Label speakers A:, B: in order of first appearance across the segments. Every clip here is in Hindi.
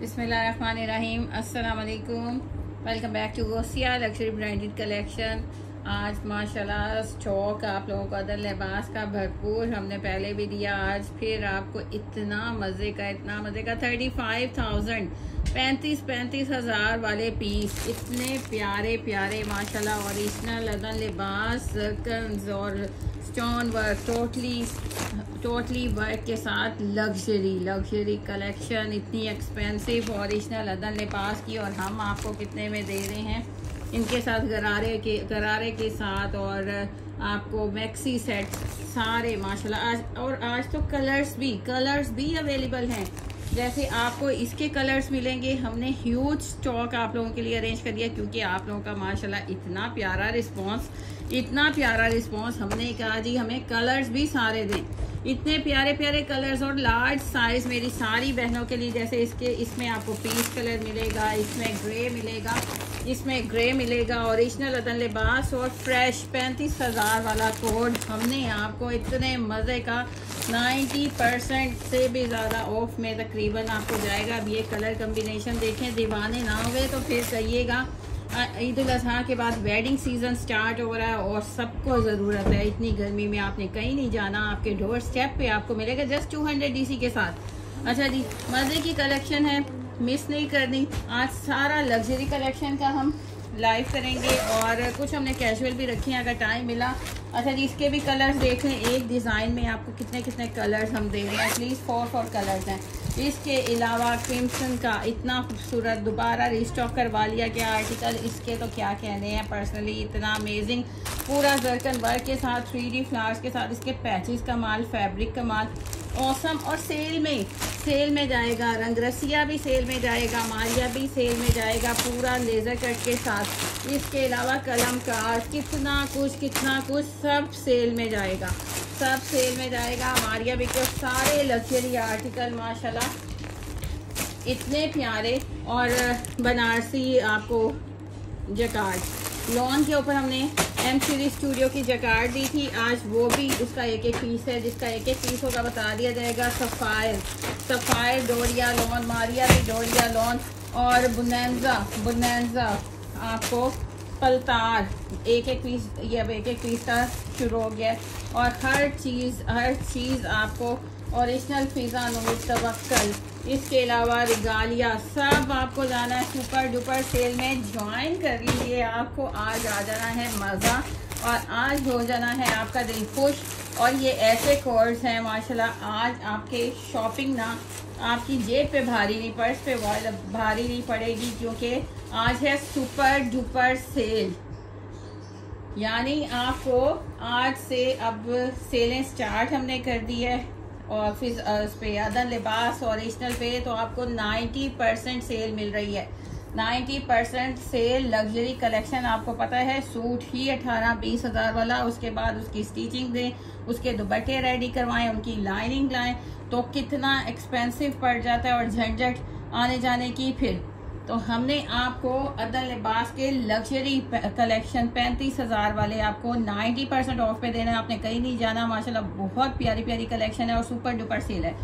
A: बिस्मिल्लाहिर्रहमानिर्रहीम। अस्सलाम वालेकुम। Welcome back to Ghausia luxury branded collection. आज माशाल्लाह स्टॉक आप लोगों को अदर लिबास का भरपूर हमने पहले भी दिया। आज फिर आपको इतना मज़े का 35,000 35,000 वाले पीस, इतने प्यारे प्यारे माशाल्लाह ओरिजिनल अदर लिबास, जर्कन्स और स्टोन वर्क टोटली वर्क के साथ लग्जरी कलेक्शन, इतनी एक्सपेंसिव ओरिजिनल अदर लिबास की, और हम आपको कितने में दे रहे हैं इनके साथ गरारे के साथ, और आपको मैक्सी सेट सारे माशाल्लाह। आज तो कलर्स भी अवेलेबल हैं। जैसे आपको इसके कलर्स मिलेंगे, हमने ह्यूज स्टॉक आप लोगों के लिए अरेंज कर दिया क्योंकि आप लोगों का माशाल्लाह इतना प्यारा रिस्पांस। हमने कहा जी हमें कलर्स भी सारे दें, इतने प्यारे प्यारे कलर्स और लार्ज साइज मेरी सारी बहनों के लिए। जैसे इसमें आपको पीच कलर मिलेगा, इसमें ग्रे मिलेगा ओरिजिनल अदर लिबास, और फ्रेश 35,000 वाला कोड हमने आपको इतने मज़े का 90% से भी ज़्यादा ऑफ में तकरीबन आपको जाएगा। अब ये कलर कम्बिनेशन देखें, दीवाने ना हुए तो फिर कहिएगा। ईद उल अज़हा के बाद वेडिंग सीजन स्टार्ट हो रहा है और सबको ज़रूरत है। इतनी गर्मी में आपने कहीं नहीं जाना, आपके डोर स्टेप पे आपको मिलेगा जस्ट 200 DC के साथ। अच्छा जी, मज़े की कलेक्शन है, मिस नहीं करनी। आज सारा लग्जरी कलेक्शन का हम लाइव करेंगे और कुछ हमने कैजुअल भी रखे हैं अगर टाइम मिला। अच्छा जी, इसके भी कलर्स देख लें। एक डिज़ाइन में आपको कितने कलर्स हम दे रहे हैं, एटलीस्ट 4 कलर्स हैं। इसके अलावा क्रिम्सन का इतना खूबसूरत दोबारा रिस्टॉक करवा लिया गया आर्टिकल, इसके तो क्या कहने हैं। पर्सनली इतना अमेजिंग, पूरा जर्कन वर्क के साथ 3D फ्लावर्स के साथ, इसके पैचेस का माल, फैब्रिक का माल औसम। और सेल में जाएगा, रंगरसिया भी सेल में जाएगा, मारिया भी सेल में जाएगा, पूरा लेज़र कट के साथ। इसके अलावा कलमकार, कितना कुछ सब सेल में जाएगा, मारिया भी कुछ सारे लग्जरी आर्टिकल माशाल्लाह इतने प्यारे। और बनारसी आपको जकार्ड लॉन के ऊपर हमने एम सीरीज स्टूडियो की जकार्ड दी थी, आज वो भी उसका एक पीस है, जिसका एक पीस होगा बता दिया जाएगा। सफ़ायर डोरिया लॉन, मारिया भी डोरिया लॉन, और बुनैंजा आपको पलतार एक पीस, ये अब एक पीस का शुरू हो गया। और हर चीज़ आपको ओरिजिनल फिजा नूर तवक्कल, इसके अलावा रिगालिया, सब आपको जाना है सुपर डुपर सेल में। ज्वाइन कर लीजिए, आपको आज आ जाना है मज़ा और आज हो जाना है आपका दिल खुश। और ये ऐसे कोर्स हैं माशाल्लाह, आज आपके शॉपिंग ना आपकी जेब पे भारी नहीं, पर्स पे भारी नहीं पड़ेगी, क्योंकि आज है सुपर डुपर सेल। यानी आपको आज से अब सेलें स्टार्ट हमने कर दी है, और फिर उस पे अदर लिबास ओरिजिनल पे तो आपको 90% सेल मिल रही है। 90% सेल। लग्जरी कलेक्शन आपको पता है, सूट ही 18-20 हज़ार वाला, उसके बाद उसकी स्टिचिंग दें, उसके दुपट्टे रेडी करवाएं, उनकी लाइनिंग लाएं, तो कितना एक्सपेंसिव पड़ जाता है और झंझट आने जाने की। फिर तो हमने आपको अदर लिबास के लग्जरी कलेक्शन 35,000 वाले आपको 90% ऑफ पे देना है। आपने कहीं नहीं जाना, माशाल्लाह बहुत प्यारी प्यारी कलेक्शन है और सुपर डुपर सेल है।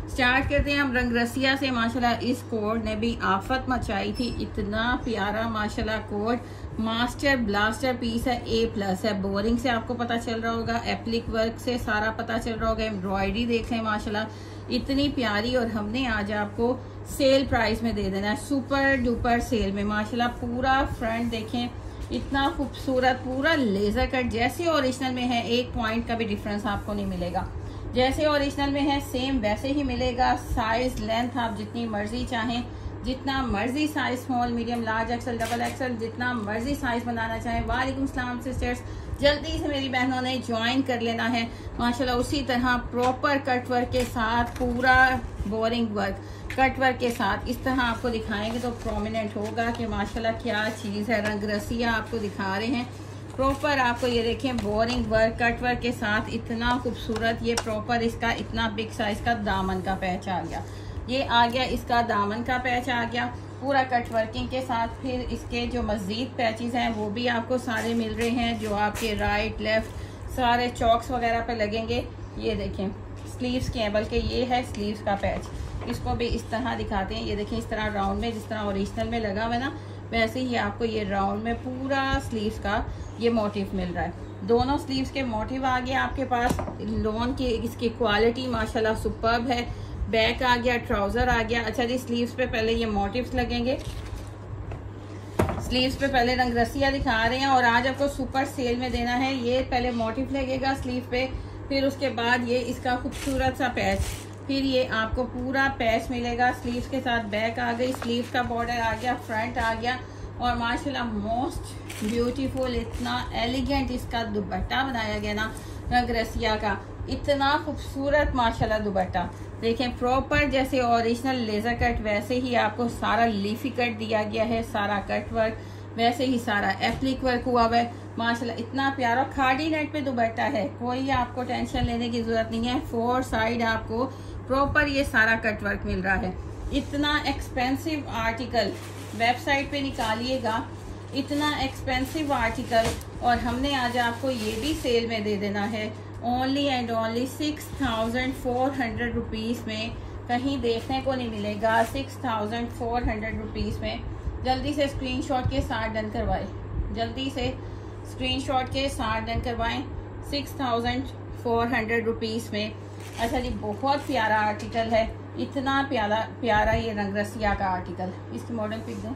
A: स्टार्ट करते हैं हम रंगरसिया से। माशाल्लाह इस कोड ने भी आफत मचाई थी, इतना प्यारा माशाल्लाह कोड, मास्टर ब्लास्टर पीस है, A+ है। बोरिंग से आपको पता चल रहा होगा, एप्लिक वर्क से सारा पता चल रहा होगा, एम्ब्रॉयडरी देखें माशाल्लाह इतनी प्यारी। और हमने आज आपको सेल प्राइस में दे देना है, सुपर डुपर सेल में माशाल्लाह। पूरा फ्रंट देखें, इतना खूबसूरत, पूरा लेजर कट जैसे ओरिजिनल में है, एक पॉइंट का भी डिफरेंस आपको नहीं मिलेगा। जैसे ओरिजिनल में है सेम वैसे ही मिलेगा। साइज लेंथ आप जितनी मर्जी चाहें, जितना मर्जी size, small medium large XL double axle, जितना मर्जी साइज बनाना चाहें। वालेकुम सलाम सिस्टर्स, जल्दी से मेरी बहनों ने ज्वाइन कर लेना है माशाल्लाह। उसी तरह प्रॉपर कट वर्क के साथ, पूरा बोरिंग वर्क कट वर्क के साथ इस तरह आपको दिखाएंगे तो प्रोमिनेंट होगा कि माशाल्लाह क्या चीज़ है। रंगरसिया आपको दिखा रहे हैं प्रॉपर, आपको ये देखें बोरिंग वर्क कट वर्क के साथ इतना खूबसूरत। ये प्रॉपर इसका इतना बिग साइज का दामन का पैच आ गया, ये आ गया इसका दामन का पैच आ गया पूरा कट वर्किंग के साथ। फिर इसके जो मज़ीद पैचेस हैं वो भी आपको सारे मिल रहे हैं, जो आपके राइट लेफ्ट सारे चॉक्स वगैरह पे लगेंगे। ये देखें स्लीव्स के हैं, बल्कि ये है स्लीव्स का पैच, इसको भी इस तरह दिखाते हैं। ये देखें, इस तरह राउंड में, जिस तरह ओरिजिनल में लगा हुआ है ना, वैसे ही आपको ये राउंड में पूरा स्लीव्स का ये मोटिव मिल रहा है। दोनों स्लीव्स के मोटिव आ गया आपके पास। लॉन की इसकी क्वालिटी माशाल्लाह सुपर्ब है। बैक आ गया, ट्राउजर आ गया। अच्छा जी, स्लीव्स पे पहले ये मोटिव्स लगेंगे। स्लीव्स पे पहले रंग रसिया दिखा रहे हैं और आज आपको सुपर सेल में देना है। ये पहले मोटिव लगेगा स्लीव पे, फिर उसके बाद ये इसका खूबसूरत सा पैच, फिर ये आपको पूरा पैच मिलेगा स्लीव्स के साथ। बैक आ गई, स्लीव का बॉर्डर आ गया, फ्रंट आ गया और माशाल्लाह मोस्ट ब्यूटीफुल, इतना एलिगेंट इसका दुपट्टा बनाया गया ना रंग रसिया का। इतना खूबसूरत माशाल्लाह दुपट्टा देखें, प्रॉपर जैसे ओरिजिनल लेजर कट वैसे ही आपको सारा लीफी कट दिया गया है, सारा कट वर्क, वैसे ही सारा एप्लिक वर्क हुआ हुआ है माशाल्लाह। इतना प्यारा खादी नेट पे दुपट्टा है, कोई आपको टेंशन लेने की जरूरत नहीं है। 4 साइड आपको प्रॉपर ये सारा कट वर्क मिल रहा है। इतना एक्सपेंसिव आर्टिकल वेबसाइट पे निकालिएगा, इतना एक्सपेंसिव आर्टिकल, और हमने आज आपको ये भी सेल में दे देना है ओनली एंड ओनली 6400 रुपीज़ में। कहीं देखने को नहीं मिलेगा 6400 रुपीज़ में। जल्दी से स्क्रीनशॉट के साथ डन करवाएं, जल्दी से स्क्रीनशॉट के साथ डन करवाएं 6400 रुपीज़ में। अच्छा जी, बहुत प्यारा आर्टिकल है, इतना प्यारा ये रंग रसिया का आर्टिकल। इसकी मॉडल पिक दें,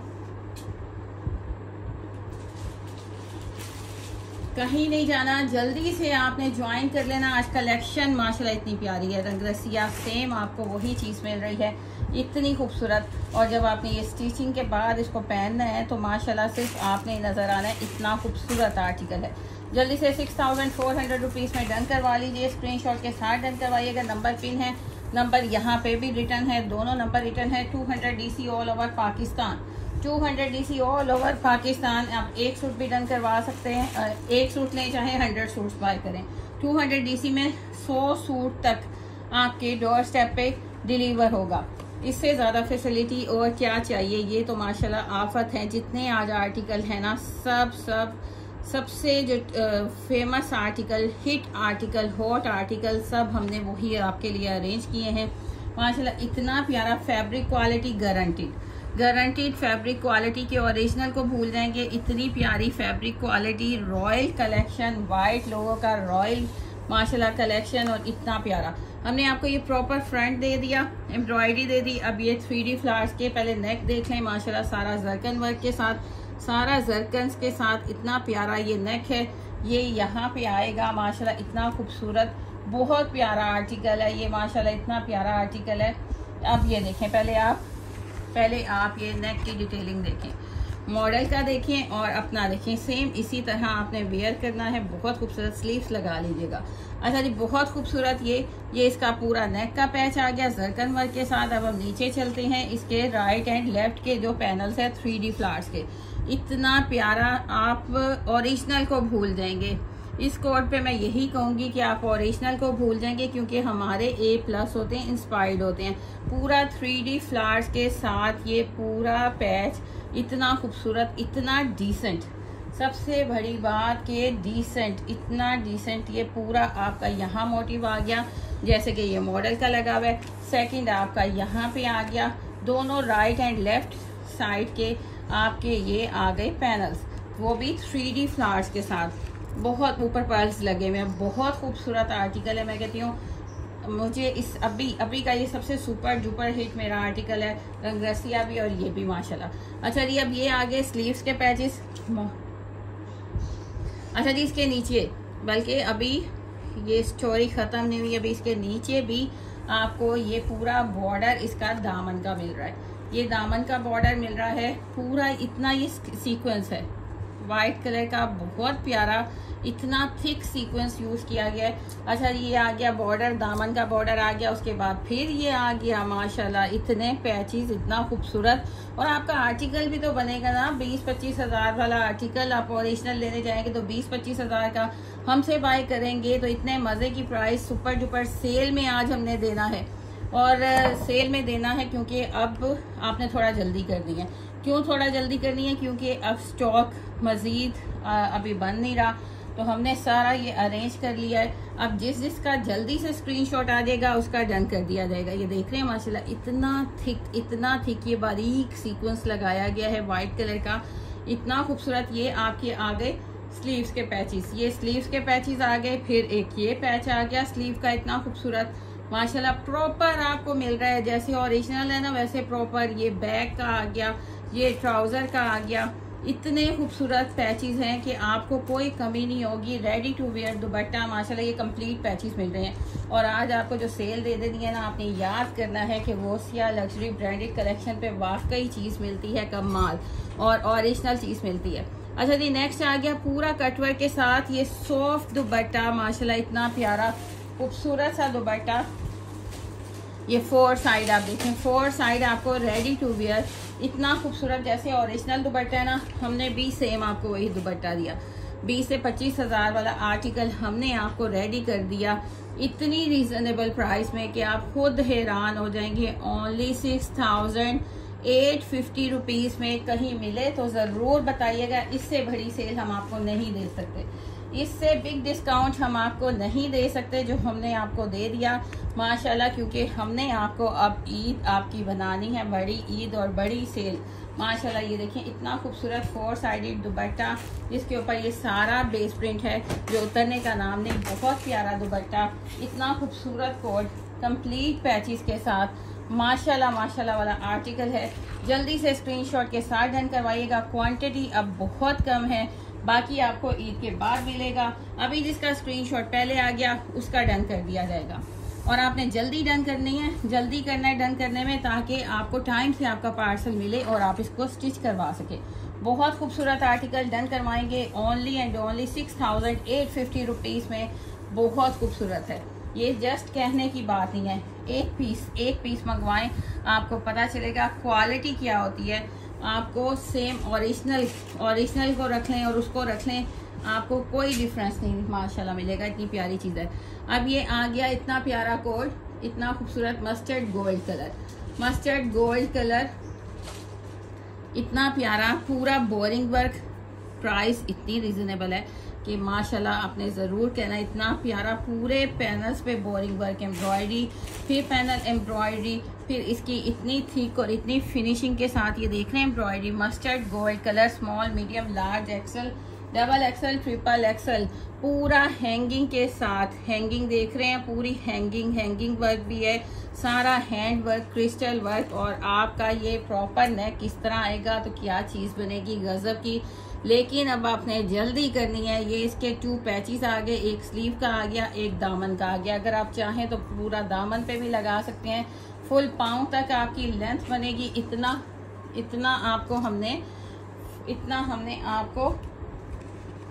A: कहीं नहीं जाना, जल्दी से आपने ज्वाइन कर लेना। आज कलेक्शन माशाल्लाह इतनी प्यारी है, रंग रसिया सेम आपको वही चीज़ मिल रही है, इतनी खूबसूरत। और जब आपने ये स्टिचिंग के बाद इसको पहनना है तो माशाल्लाह सिर्फ आपने नज़र आना है, इतना खूबसूरत आर्टिकल है। जल्दी से 6400 रुपीज़ में डन करवा लीजिए, स्क्रीनशॉट के साथ डन करवाइएगा। नंबर पिन है, नंबर यहाँ पे भी रिटर्न है, दोनों नंबर रिटर्न है। 200 DC all over Pakistan, 200 DC all over Pakistan. आप एक सूट भी डन करवा सकते हैं, एक सूट लें चाहे 100 सूट्स बाय करें। 200 DC में 100 सूट तक आपके डोर स्टेप पे डिलीवर होगा। इससे ज़्यादा फैसिलिटी और क्या चाहिए। ये तो माशाल्लाह आफत है। जितने आज आर्टिकल है ना, सबसे जो famous article, hit article, hot article, सब हमने वही आपके लिए अरेंज किए हैं माशाल्लाह। इतना प्यारा fabric quality guaranteed fabric quality के ओरिजिनल को भूल जाएंगे। इतनी प्यारी fabric quality, royal collection, white लोगों का रॉयल माशाल्लाह कलेक्शन, और इतना प्यारा। हमने आपको ये प्रॉपर फ्रंट दे दिया, एम्ब्रॉयडरी दे दी। अब ये 3D फ्लावर्स के पहले नेक देख लें माशाल्लाह, सारा जरकन वर्क के साथ, सारा जरकन्स के साथ इतना प्यारा ये नेक है। ये यहाँ पे आएगा माशाल्लाह, इतना खूबसूरत, बहुत प्यारा आर्टिकल है ये माशाल्लाह, इतना प्यारा आर्टिकल है। अब ये देखें, पहले आप ये नेक की डिटेलिंग देखें, मॉडल का देखें और अपना देखें। सेम इसी तरह आपने वेयर करना है। बहुत खूबसूरत स्लीव्स लगा लीजिएगा। अच्छा जी, बहुत खूबसूरत ये इसका पूरा नेक का पैच आ गया जरकन वर्क के साथ। अब हम नीचे चलते हैं, इसके राइट एंड लेफ्ट के जो पैनल्स है 3D फ्लावर्स के, इतना प्यारा, आप ओरिजिनल को भूल जाएंगे। इस कोड पे मैं यही कहूँगी कि आप ओरिजिनल को भूल जाएंगे, क्योंकि हमारे A+ होते हैं, इंस्पायर्ड होते हैं। पूरा 3D फ्लावर्स के साथ ये पूरा पैच इतना खूबसूरत, इतना डिसेंट, सबसे बड़ी बात कि डिसेंट, इतना डिसेंट। ये पूरा आपका यहाँ मोटिव आ गया, जैसे कि ये मॉडल का लगा हुआ है। सेकंड आपका यहाँ पे आ गया, दोनों राइट एंड लेफ्ट साइड के आपके ये आ गए पैनल्स, वो भी 3D फ्लावर्स के साथ। बहुत ऊपर पर्ल्स लगे हुए हैं, बहुत खूबसूरत आर्टिकल है। मैं कहती हूँ मुझे इस अभी का ये सबसे सुपर डुपर हिट मेरा आर्टिकल है, रंग रसिया भी और ये भी माशाल्लाह। अच्छा जी, अब ये आगे स्लीव्स के पैचेस। अच्छा जी, इसके नीचे, बल्कि अभी ये स्टोरी ख़त्म नहीं हुई, अभी इसके नीचे भी आपको ये पूरा बॉर्डर इसका दामन का मिल रहा है। ये दामन का बॉर्डर मिल रहा है पूरा, इतना ये सीक्वेंस है वाइट कलर का, बहुत प्यारा, इतना थिक सीक्वेंस यूज किया गया है। अच्छा ये आ गया बॉर्डर, दामन का बॉर्डर आ गया, उसके बाद फिर ये आ गया माशाल्लाह इतने पैचेस, इतना खूबसूरत। और आपका आर्टिकल भी तो बनेगा ना 20-25 हज़ार वाला आर्टिकल। आप ओरिजिनल लेने जाएंगे तो 20-25 हज़ार का, हमसे बाय करेंगे तो इतने मज़े की प्राइस सुपर डुपर सेल में आज हमने देना है। और सेल में देना है क्योंकि अब आपने थोड़ा जल्दी करनी है। क्यों थोड़ा जल्दी करनी है? क्योंकि अब स्टॉक मज़ीद अभी बन नहीं रहा। तो हमने सारा ये अरेंज कर लिया है। अब जिसका जल्दी से स्क्रीनशॉट आ जाएगा उसका डन कर दिया जाएगा। ये देख रहे हैं माशाल्लाह इतना थिक ये बारीक सीक्वेंस लगाया गया है वाइट कलर का, इतना खूबसूरत। ये आपके आ गए स्लीव्स के पैचेस, ये स्लीव्स के पैचेस आ गए, फिर एक ये पैच आ गया स्लीव का, इतना खूबसूरत माशाल्लाह प्रॉपर आपको मिल रहा है। जैसे ओरिजिनल है ना वैसे प्रॉपर ये बैक का आ गया, ये ट्राउजर का आ गया। इतने खूबसूरत पैचेस हैं कि आपको कोई कमी नहीं होगी। रेडी टू वेयर दुपट्टा माशाल्लाह ये कंप्लीट पैचेस मिल रहे हैं। और आज आपको जो सेल दे देनी है ना, आपने याद करना है कि वोसिया लग्जरी ब्रांडेड कलेक्शन पे वाकई चीज़ मिलती है कमाल और ओरिजिनल चीज़ मिलती है। अच्छा जी, नेक्स्ट आ गया पूरा कटवर्क के साथ ये सॉफ्ट दुपट्टा माशाल्लाह इतना प्यारा खूबसूरत सा दुपट्टा। ये 4 साइड आप देखें, 4 साइड आपको रेडी टू वेयर इतना खूबसूरत। जैसे ओरिजिनल दुपट्टा है ना, हमने भी सेम आपको वही दुपट्टा दिया। 20 से 25 हज़ार वाला आर्टिकल हमने आपको रेडी कर दिया इतनी रीजनेबल प्राइस में कि आप खुद हैरान हो जाएंगे। ओनली 6,850 रुपीज़ में कहीं मिले तो ज़रूर बताइएगा। इससे बड़ी सेल हम आपको नहीं दे सकते, इससे बिग डिस्काउंट हम आपको नहीं दे सकते जो हमने आपको दे दिया माशाल्लाह, क्योंकि हमने आपको अब ईद आपकी बनानी है, बड़ी ईद और बड़ी सेल माशाल्लाह। ये देखिए इतना खूबसूरत 4 साइडेड दुपट्टा, जिसके ऊपर ये सारा बेस प्रिंट है जो उतरने का नाम नहीं। बहुत प्यारा दुपट्टा, इतना खूबसूरत कोड कंप्लीट पैचेस के साथ माशाल्लाह माशाल्लाह वाला आर्टिकल है। जल्दी से स्क्रीनशॉट के साथ डन करवाइएगा। क्वांटिटी अब बहुत कम है, बाकी आपको ईद के बाद मिलेगा। अभी जिसका स्क्रीनशॉट पहले आ गया उसका डन कर दिया जाएगा। और आपने जल्दी डन करनी है, जल्दी करना है डन करने में, ताकि आपको टाइम से आपका पार्सल मिले और आप इसको स्टिच करवा सके। बहुत खूबसूरत आर्टिकल डन करवाएंगे ओनली एंड ओनली 6,850 रुपीज़ में। बहुत खूबसूरत है, ये जस्ट कहने की बात नहीं है। एक पीस मंगवाएं, आपको पता चलेगा क्वालिटी क्या होती है। आपको सेम ओरिजिनल को रख लें और उसको रख लें, आपको कोई डिफरेंस नहीं माशाल्लाह मिलेगा। इतनी प्यारी चीज़ है। अब ये आ गया इतना प्यारा कोड, इतना खूबसूरत मस्टर्ड गोल्ड कलर इतना प्यारा, पूरा बोरिंग वर्क। प्राइस इतनी रिजनेबल है कि माशाल्लाह आपने ज़रूर कहना। इतना प्यारा, पूरे पैनल्स पे बोरिंग वर्क, एम्ब्रॉयडरी, फिर पैनल एम्ब्रॉयडरी, फिर इसकी इतनी थिक और इतनी फिनिशिंग के साथ ये देख रहे हैं embroidery. Mustard gold colour, small, medium, large, XL, double XL, triple XL, पूरा हैंगिंग के साथ। हैंगिंग देख रहे हैं, पूरी हैंगिंग वर्क भी है, सारा हैंड वर्क, क्रिस्टल वर्क। और आपका ये प्रॉपर नेक किस तरह आएगा तो क्या चीज़ बनेगी गजब की। लेकिन अब आपने जल्दी करनी है। ये इसके 2 पैचेस आ गए, एक स्लीव का आ गया, एक दामन का आ गया। अगर आप चाहें तो पूरा दामन पे भी लगा सकते हैं। फुल पाँव तक आपकी लेंथ बनेगी। इतना हमने आपको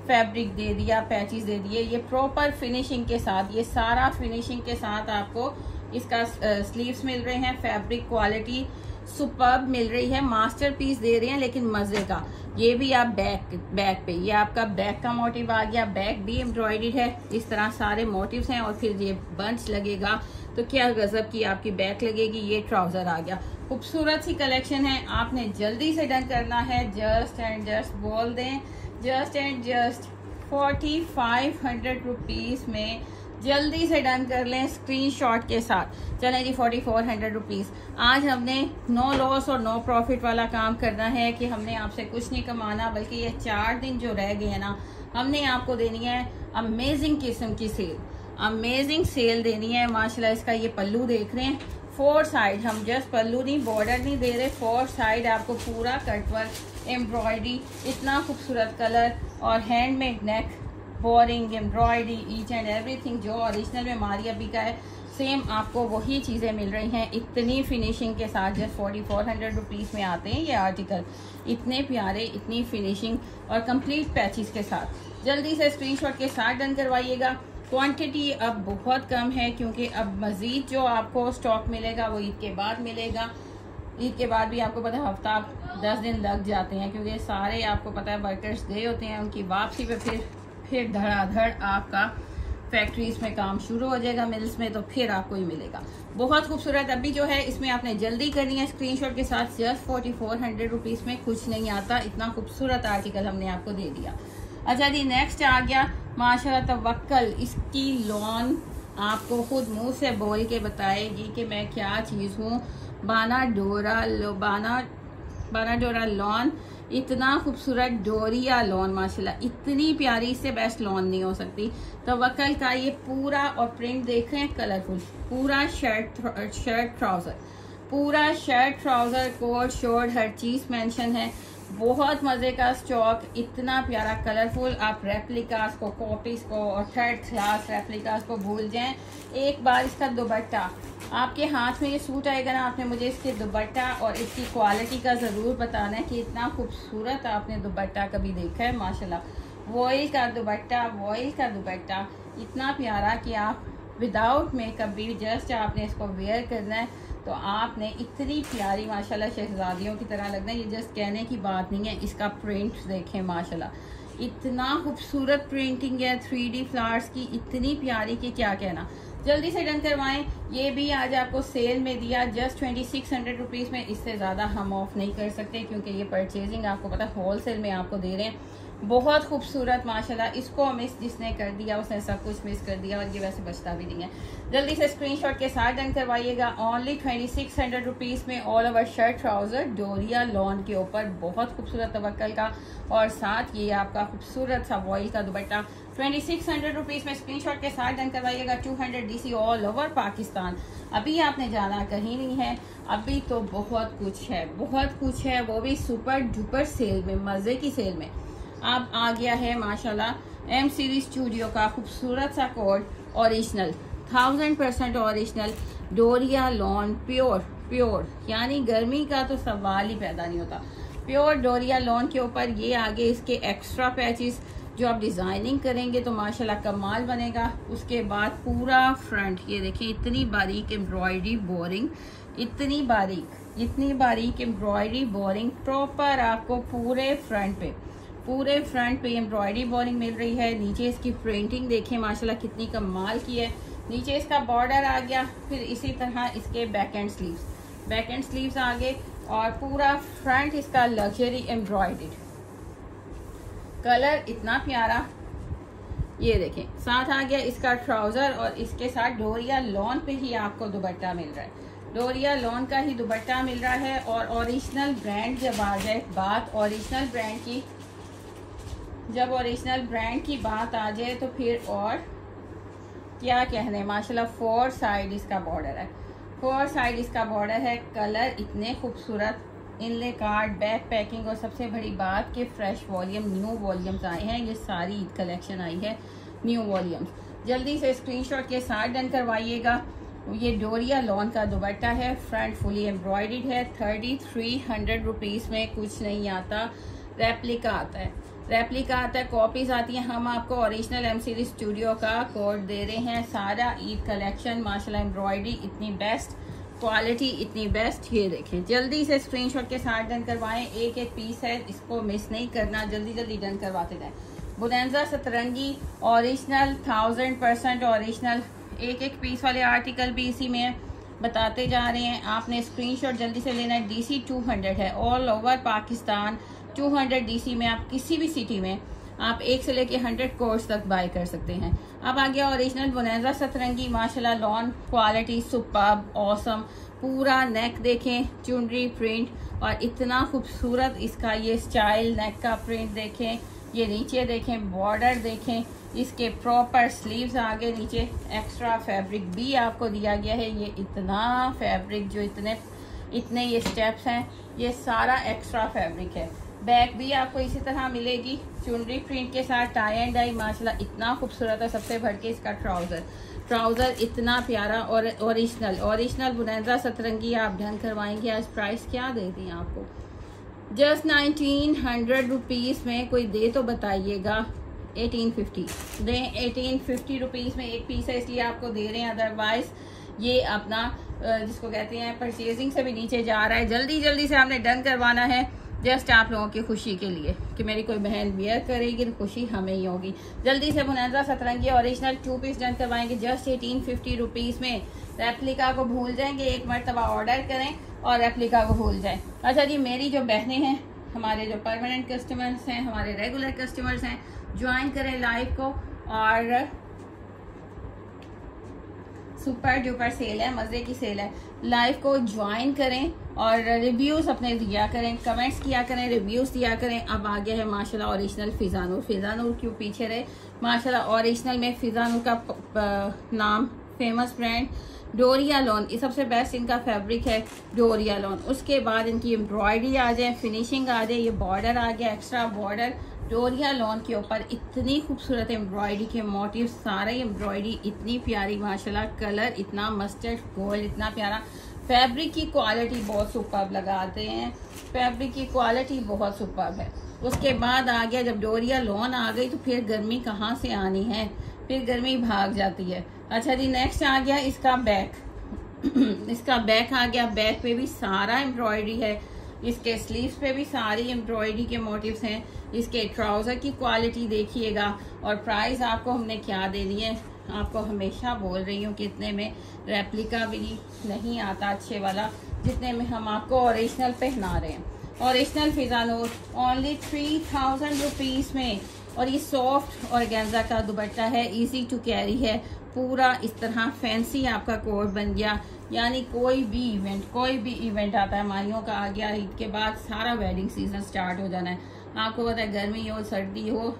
A: फैब्रिक दे दिया, पैचेस दे दिए। ये प्रॉपर फिनिशिंग के साथ, ये सारा फिनिशिंग के साथ आपको इसका स्लीव्स मिल रहे हैं। फैब्रिक क्वालिटी सुपर्ब मिल रही है, मास्टरपीस दे रहे हैं लेकिन मजे का। ये भी आप बैक पे, ये आपका बैक का मोटिव आ गया, बैक भी एम्ब्रॉयडर्ड है। इस तरह सारे मोटिव्स हैं और फिर ये बंच लगेगा तो क्या गजब की आपकी बैक लगेगी। ये ट्राउजर आ गया, खूबसूरत सी कलेक्शन है। आपने जल्दी से डन करना है। जस्ट एंड जस्ट बोल दें, जस्ट एंड जस्ट 4,500 रुपीज़ में जल्दी से डन कर लें स्क्रीनशॉट के साथ। चलें जी, 4,400 रुपीज़। आज हमने नो लॉस और नो प्रॉफिट वाला काम करना है कि हमने आपसे कुछ नहीं कमाना, बल्कि ये 4 दिन जो रह गए हैं ना, हमने आपको देनी है अमेजिंग किस्म की सेल, अमेजिंग सेल देनी है माशाल्लाह। इसका ये पल्लू देख रहे हैं, 4 साइड, हम जस्ट पल्लू नहीं, बॉर्डर नहीं दे रहे, 4 साइड आपको पूरा कटवर्क, एम्ब्रॉयडरी, इतना खूबसूरत कलर और handmade neck, boring embroidery, each and everything जो ओरिजिनल में मारिया भी का है, सेम आपको वही चीज़ें मिल रही हैं इतनी फिनिशिंग के साथ। जस्ट 4,400 रुपीज़ में आते हैं ये आर्टिकल, इतने प्यारे, इतनी फिनिशिंग और कंप्लीट पैचेस के साथ। जल्दी से स्क्रीनशॉट के साथ डन करवाइएगा। क्वांटिटी अब बहुत कम है क्योंकि अब मज़ीद जो आपको स्टॉक मिलेगा वो ईद के बाद मिलेगा। ईद के बाद भी आपको पता है हफ्ता 10 दिन लग जाते हैं, क्योंकि सारे आपको पता है वर्कर्स गए होते हैं, उनकी वापसी पे फिर धड़ाधड़ आपका फैक्ट्रीज में काम शुरू हो जाएगा, मिल्स में, तो फिर आपको ही मिलेगा। बहुत खूबसूरत अभी जो है इसमें आपने जल्दी करनी है स्क्रीनशॉट के साथ। जस्ट 4,400 रुपीज़ में कुछ नहीं आता, इतना खूबसूरत आर्टिकल हमने आपको दे दिया। अच्छा जी, नेक्स्ट आ गया माशाल्लाह तवक्कल। इसकी लॉन आपको खुद मुंह से बोल के बताएगी कि मैं क्या चीज़ हूँ। बाना डोरा लॉन, इतना खूबसूरत डोरिया लॉन माशाल्लाह, इतनी प्यारी, इससे बेस्ट लॉन नहीं हो सकती। तवक्कल का ये पूरा और प्रिंट देख रहे हैं, कलरफुल, पूरा शर्ट ट्राउज़र, पूरा शर्ट ट्राउज़र कोट शॉर्ट हर चीज़ मेंशन है। बहुत मज़े का स्टॉक, इतना प्यारा कलरफुल। आप रेप्लिकास को, कॉपीज़ को और थर्ड क्लास रेप्लिकास को भूल जाएं। एक बार इसका दुपट्टा आपके हाथ में ये सूट आएगा ना, आपने मुझे इसके दुपट्टा और इसकी क्वालिटी का ज़रूर बताना है कि इतना खूबसूरत आपने दुपट्टा कभी देखा है माशाल्लाह। वॉइल का दुपट्टा इतना प्यारा कि आप विदाउट मेकअप भी जस्ट आपने इसको वेयर करना है तो आपने इतनी प्यारी माशाल्लाह शहजादियों की तरह लगना है। ये जस्ट कहने की बात नहीं है, इसका प्रिंट देखें माशाल्लाह, इतना खूबसूरत प्रिंटिंग है 3D फ्लावर्स की, इतनी प्यारी कि क्या कहना। जल्दी से डन करवाएं। ये भी आज आपको सेल में दिया जस्ट 2600 रुपीज़ में, इससे ज़्यादा हम ऑफ नहीं कर सकते क्योंकि ये परचेजिंग आपको पता है होल सेल में आपको दे रहे हैं। बहुत खूबसूरत माशाल्लाह, इसको मिस जिसने कर दिया उसने सब कुछ मिस कर दिया और ये वैसे बचता भी नहीं है। जल्दी से स्क्रीनशॉट के साथ डन करवाइएगा। ओनली 2600 रुपीज़ में ऑल ओवर शर्ट ट्राउज़र डोरिया लॉन के ऊपर, बहुत खूबसूरत तवक्कल का, और साथ ये आपका खूबसूरत सा वॉइल का दुपट्टा 2600 रुपीज़ में। स्क्रीनशॉट के साथ डन करवाइएगा। 200 DC ऑल ओवर पाकिस्तान। अभी आपने जाना कहीं नहीं है, अभी तो बहुत कुछ है, वो भी सुपर डुपर सेल में, मज़े की सेल में। अब आ गया है माशाल्लाह एम सीरीज स्टूडियो का खूबसूरत सा कोट, ओरिजिनल 1000% ओरिजिनल डोरिया लॉन, प्योर यानी गर्मी का तो सवाल ही पैदा नहीं होता। प्योर डोरिया लॉन के ऊपर ये आगे इसके एक्स्ट्रा पैचेस जो आप डिज़ाइनिंग करेंगे तो माशाल्लाह कमाल बनेगा। उसके बाद पूरा फ्रंट ये देखिए, इतनी बारीक एम्ब्रॉयडरी बोरिंग, इतनी बारीक एम्ब्रॉयडरी बोरिंग प्रॉपर आपको पूरे फ्रंट पे एम्ब्रॉयडरी बोरिंग मिल रही है। नीचे इसकी प्रिंटिंग देखें माशाल्लाह कितनी कमाल की है। नीचे इसका बॉर्डर आ गया, फिर इसी तरह इसके बैक एंड स्लीव्स आ गए और पूरा फ्रंट इसका लग्जरी एम्ब्रॉयडर्ड, कलर इतना प्यारा। ये देखें, साथ आ गया इसका ट्राउजर और इसके साथ डोरिया लॉन पे ही आपको दुपट्टा मिल रहा है, डोरिया लॉन का ही दुपट्टा मिल रहा है। और ओरिजिनल ब्रांड जब आ जाए बात, जब ओरिजिनल ब्रांड की बात आ जाए तो फिर और क्या कहने माशाल्लाह। 4 साइड इसका बॉर्डर है, कलर इतने खूबसूरत, इनले कार्ड, बैक पैकिंग, और सबसे बड़ी बात कि फ्रेश वॉल्यूम, न्यू वॉल्यूम्स आए हैं। ये सारी ईद कलेक्शन आई है, न्यू वॉल्यूम्स। जल्दी से स्क्रीनशॉट के साथ डन करवाइएगा। ये डोरिया लॉन का दुपट्टा है, फ्रंट फुली एम्ब्रॉयडर्ड है। 3300 रुपीज़ में कुछ नहीं आता, रेप्लिका आता है, कॉपीज आती हैं। हम आपको ओरिजिनल एम सीरीज स्टूडियो का कोड दे रहे हैं। सारा ईद कलेक्शन माशाल्लाह, एम्ब्रॉयडरी इतनी बेस्ट, क्वालिटी इतनी बेस्ट। ये देखें, जल्दी से स्क्रीनशॉट के साथ डन करवाएं। एक पीस है, इसको मिस नहीं करना, जल्दी डन करवाते जाएं। बुनेंजा सतरंगी ओरिजिनल 1000% ओरिजिनल, एक पीस वाले आर्टिकल भी इसी में बताते जा रहे हैं। आपने स्क्रीनशॉट जल्दी से लेना है। DC 200 है, ऑल ओवर पाकिस्तान 200 DC में। आप किसी भी सिटी में आप 1 से लेके 100 कोर्स तक बाय कर सकते हैं। अब आ गया ओरिजिनल बुनेंजा सतरंगी माशाल्लाह, लॉन क्वालिटी सुपर्ब, ऑसम। पूरा नेक देखें, चुनरी प्रिंट, और इतना खूबसूरत इसका ये स्टाइल, नेक का प्रिंट देखें। ये नीचे देखें, बॉर्डर देखें, इसके प्रॉपर स्लीव्स आगे नीचे एक्स्ट्रा फैब्रिक भी आपको दिया गया है। ये इतना फैब्रिक जो इतने ये स्टेप्स हैं, ये सारा एक्स्ट्रा फैब्रिक है। बैक भी आपको इसी तरह मिलेगी, चुनरी प्रिंट के साथ, टाई एंड डाई माशाल्लाह इतना खूबसूरत है। सबसे बढ़ के इसका ट्राउज़र इतना प्यारा, और ओरिजिनल बुनेंजा सतरंगी आप ढंग करवाएंगे। आज प्राइस क्या दे दी आपको, जस्ट 1900 रुपीज़ में। कोई दे तो बताइएगा। 1850 दें, 1850 रुपीज़ में एक पीस है, इसलिए आपको दे रहे हैं। अदरवाइज ये अपना जिसको कहते हैं परचेजिंग से भी नीचे जा रहा है। जल्दी से आपने डन करवाना है, जस्ट आप लोगों की खुशी के लिए कि मेरी कोई बहन वियर करेगी तो खुशी हमें ही होगी। जल्दी से बुनेंजा सतरंगी ओरिजिनल 2 पीस डन करवाएंगे जस्ट 1850 रुपीज़ में। रेप्लिका को भूल जाएंगे, एक मरतबा ऑर्डर करें और रेप्लिका को भूल जाएं। अच्छा जी, मेरी जो बहनें हैं, हमारे जो परमानेंट कस्टमर्स हैं, हमारे रेगुलर कस्टमर्स हैं, ज्वाइन करें लाइव को। और सुपर डुपर सेल है, मजे की सेल है, लाइव को ज्वाइन करें और रिव्यूज अपने दिया करें, कमेंट्स किया करें, रिव्यूज दिया करें। अब आ गया है माशाल्लाह ओरिजिनल फिजानूर। फिजानूर क्यों पीछे रहे, माशाल्लाह ओरिजिनल में फिजानूर का नाम फेमस ब्रांड डोरिया लॉन, ये सबसे बेस्ट इनका फैब्रिक है डोरिया लॉन। उसके बाद इनकी एम्ब्रॉयडरी आ जाए, फिनिशिंग आ जाए, ये बॉर्डर आ गया एक्स्ट्रा बॉर्डर डोरिया लॉन के ऊपर, इतनी खूबसूरत एम्ब्रॉयडरी के मोटिव, सारे एम्ब्रॉयडरी इतनी प्यारी माशाल्लाह, कलर इतना मस्टर्ड गोल्ड इतना प्यारा, फैब्रिक की क्वालिटी बहुत सुपर्ब लगाते हैं, फैब्रिक की क्वालिटी बहुत सुपर्ब है। उसके बाद आ गया जब डोरिया लॉन आ गई तो फिर गर्मी कहाँ से आनी है, फिर गर्मी भाग जाती है। अच्छा जी, नेक्स्ट आ गया इसका बैक इसका बैक आ गया, बैक पे भी सारा एम्ब्रॉयडरी है, इसके स्लीव्स पे भी सारी एम्ब्रॉयडरी के मोटिव्स हैं, इसके ट्राउजर की क्वालिटी देखिएगा। और प्राइस आपको हमने क्या दे दी है, आपको हमेशा बोल रही हूँ कि इतने में रेप्लिका भी नहीं आता अच्छे वाला, जितने में हम आपको ओरिजिनल पहना रहे हैं। ओरिजिनल फिजानूर ओनली 3000 रुपीज़ में। और ये सॉफ्ट ऑर्गेन्जा का दुपट्टा है, इजी टू कैरी है, पूरा इस तरह फैंसी आपका कोट बन गया। यानी कोई भी इवेंट आता है, माहियों का आ गया, ईद के बाद सारा वेडिंग सीजन स्टार्ट हो जाना है। आपको पता है गर्मी हो सर्दी हो,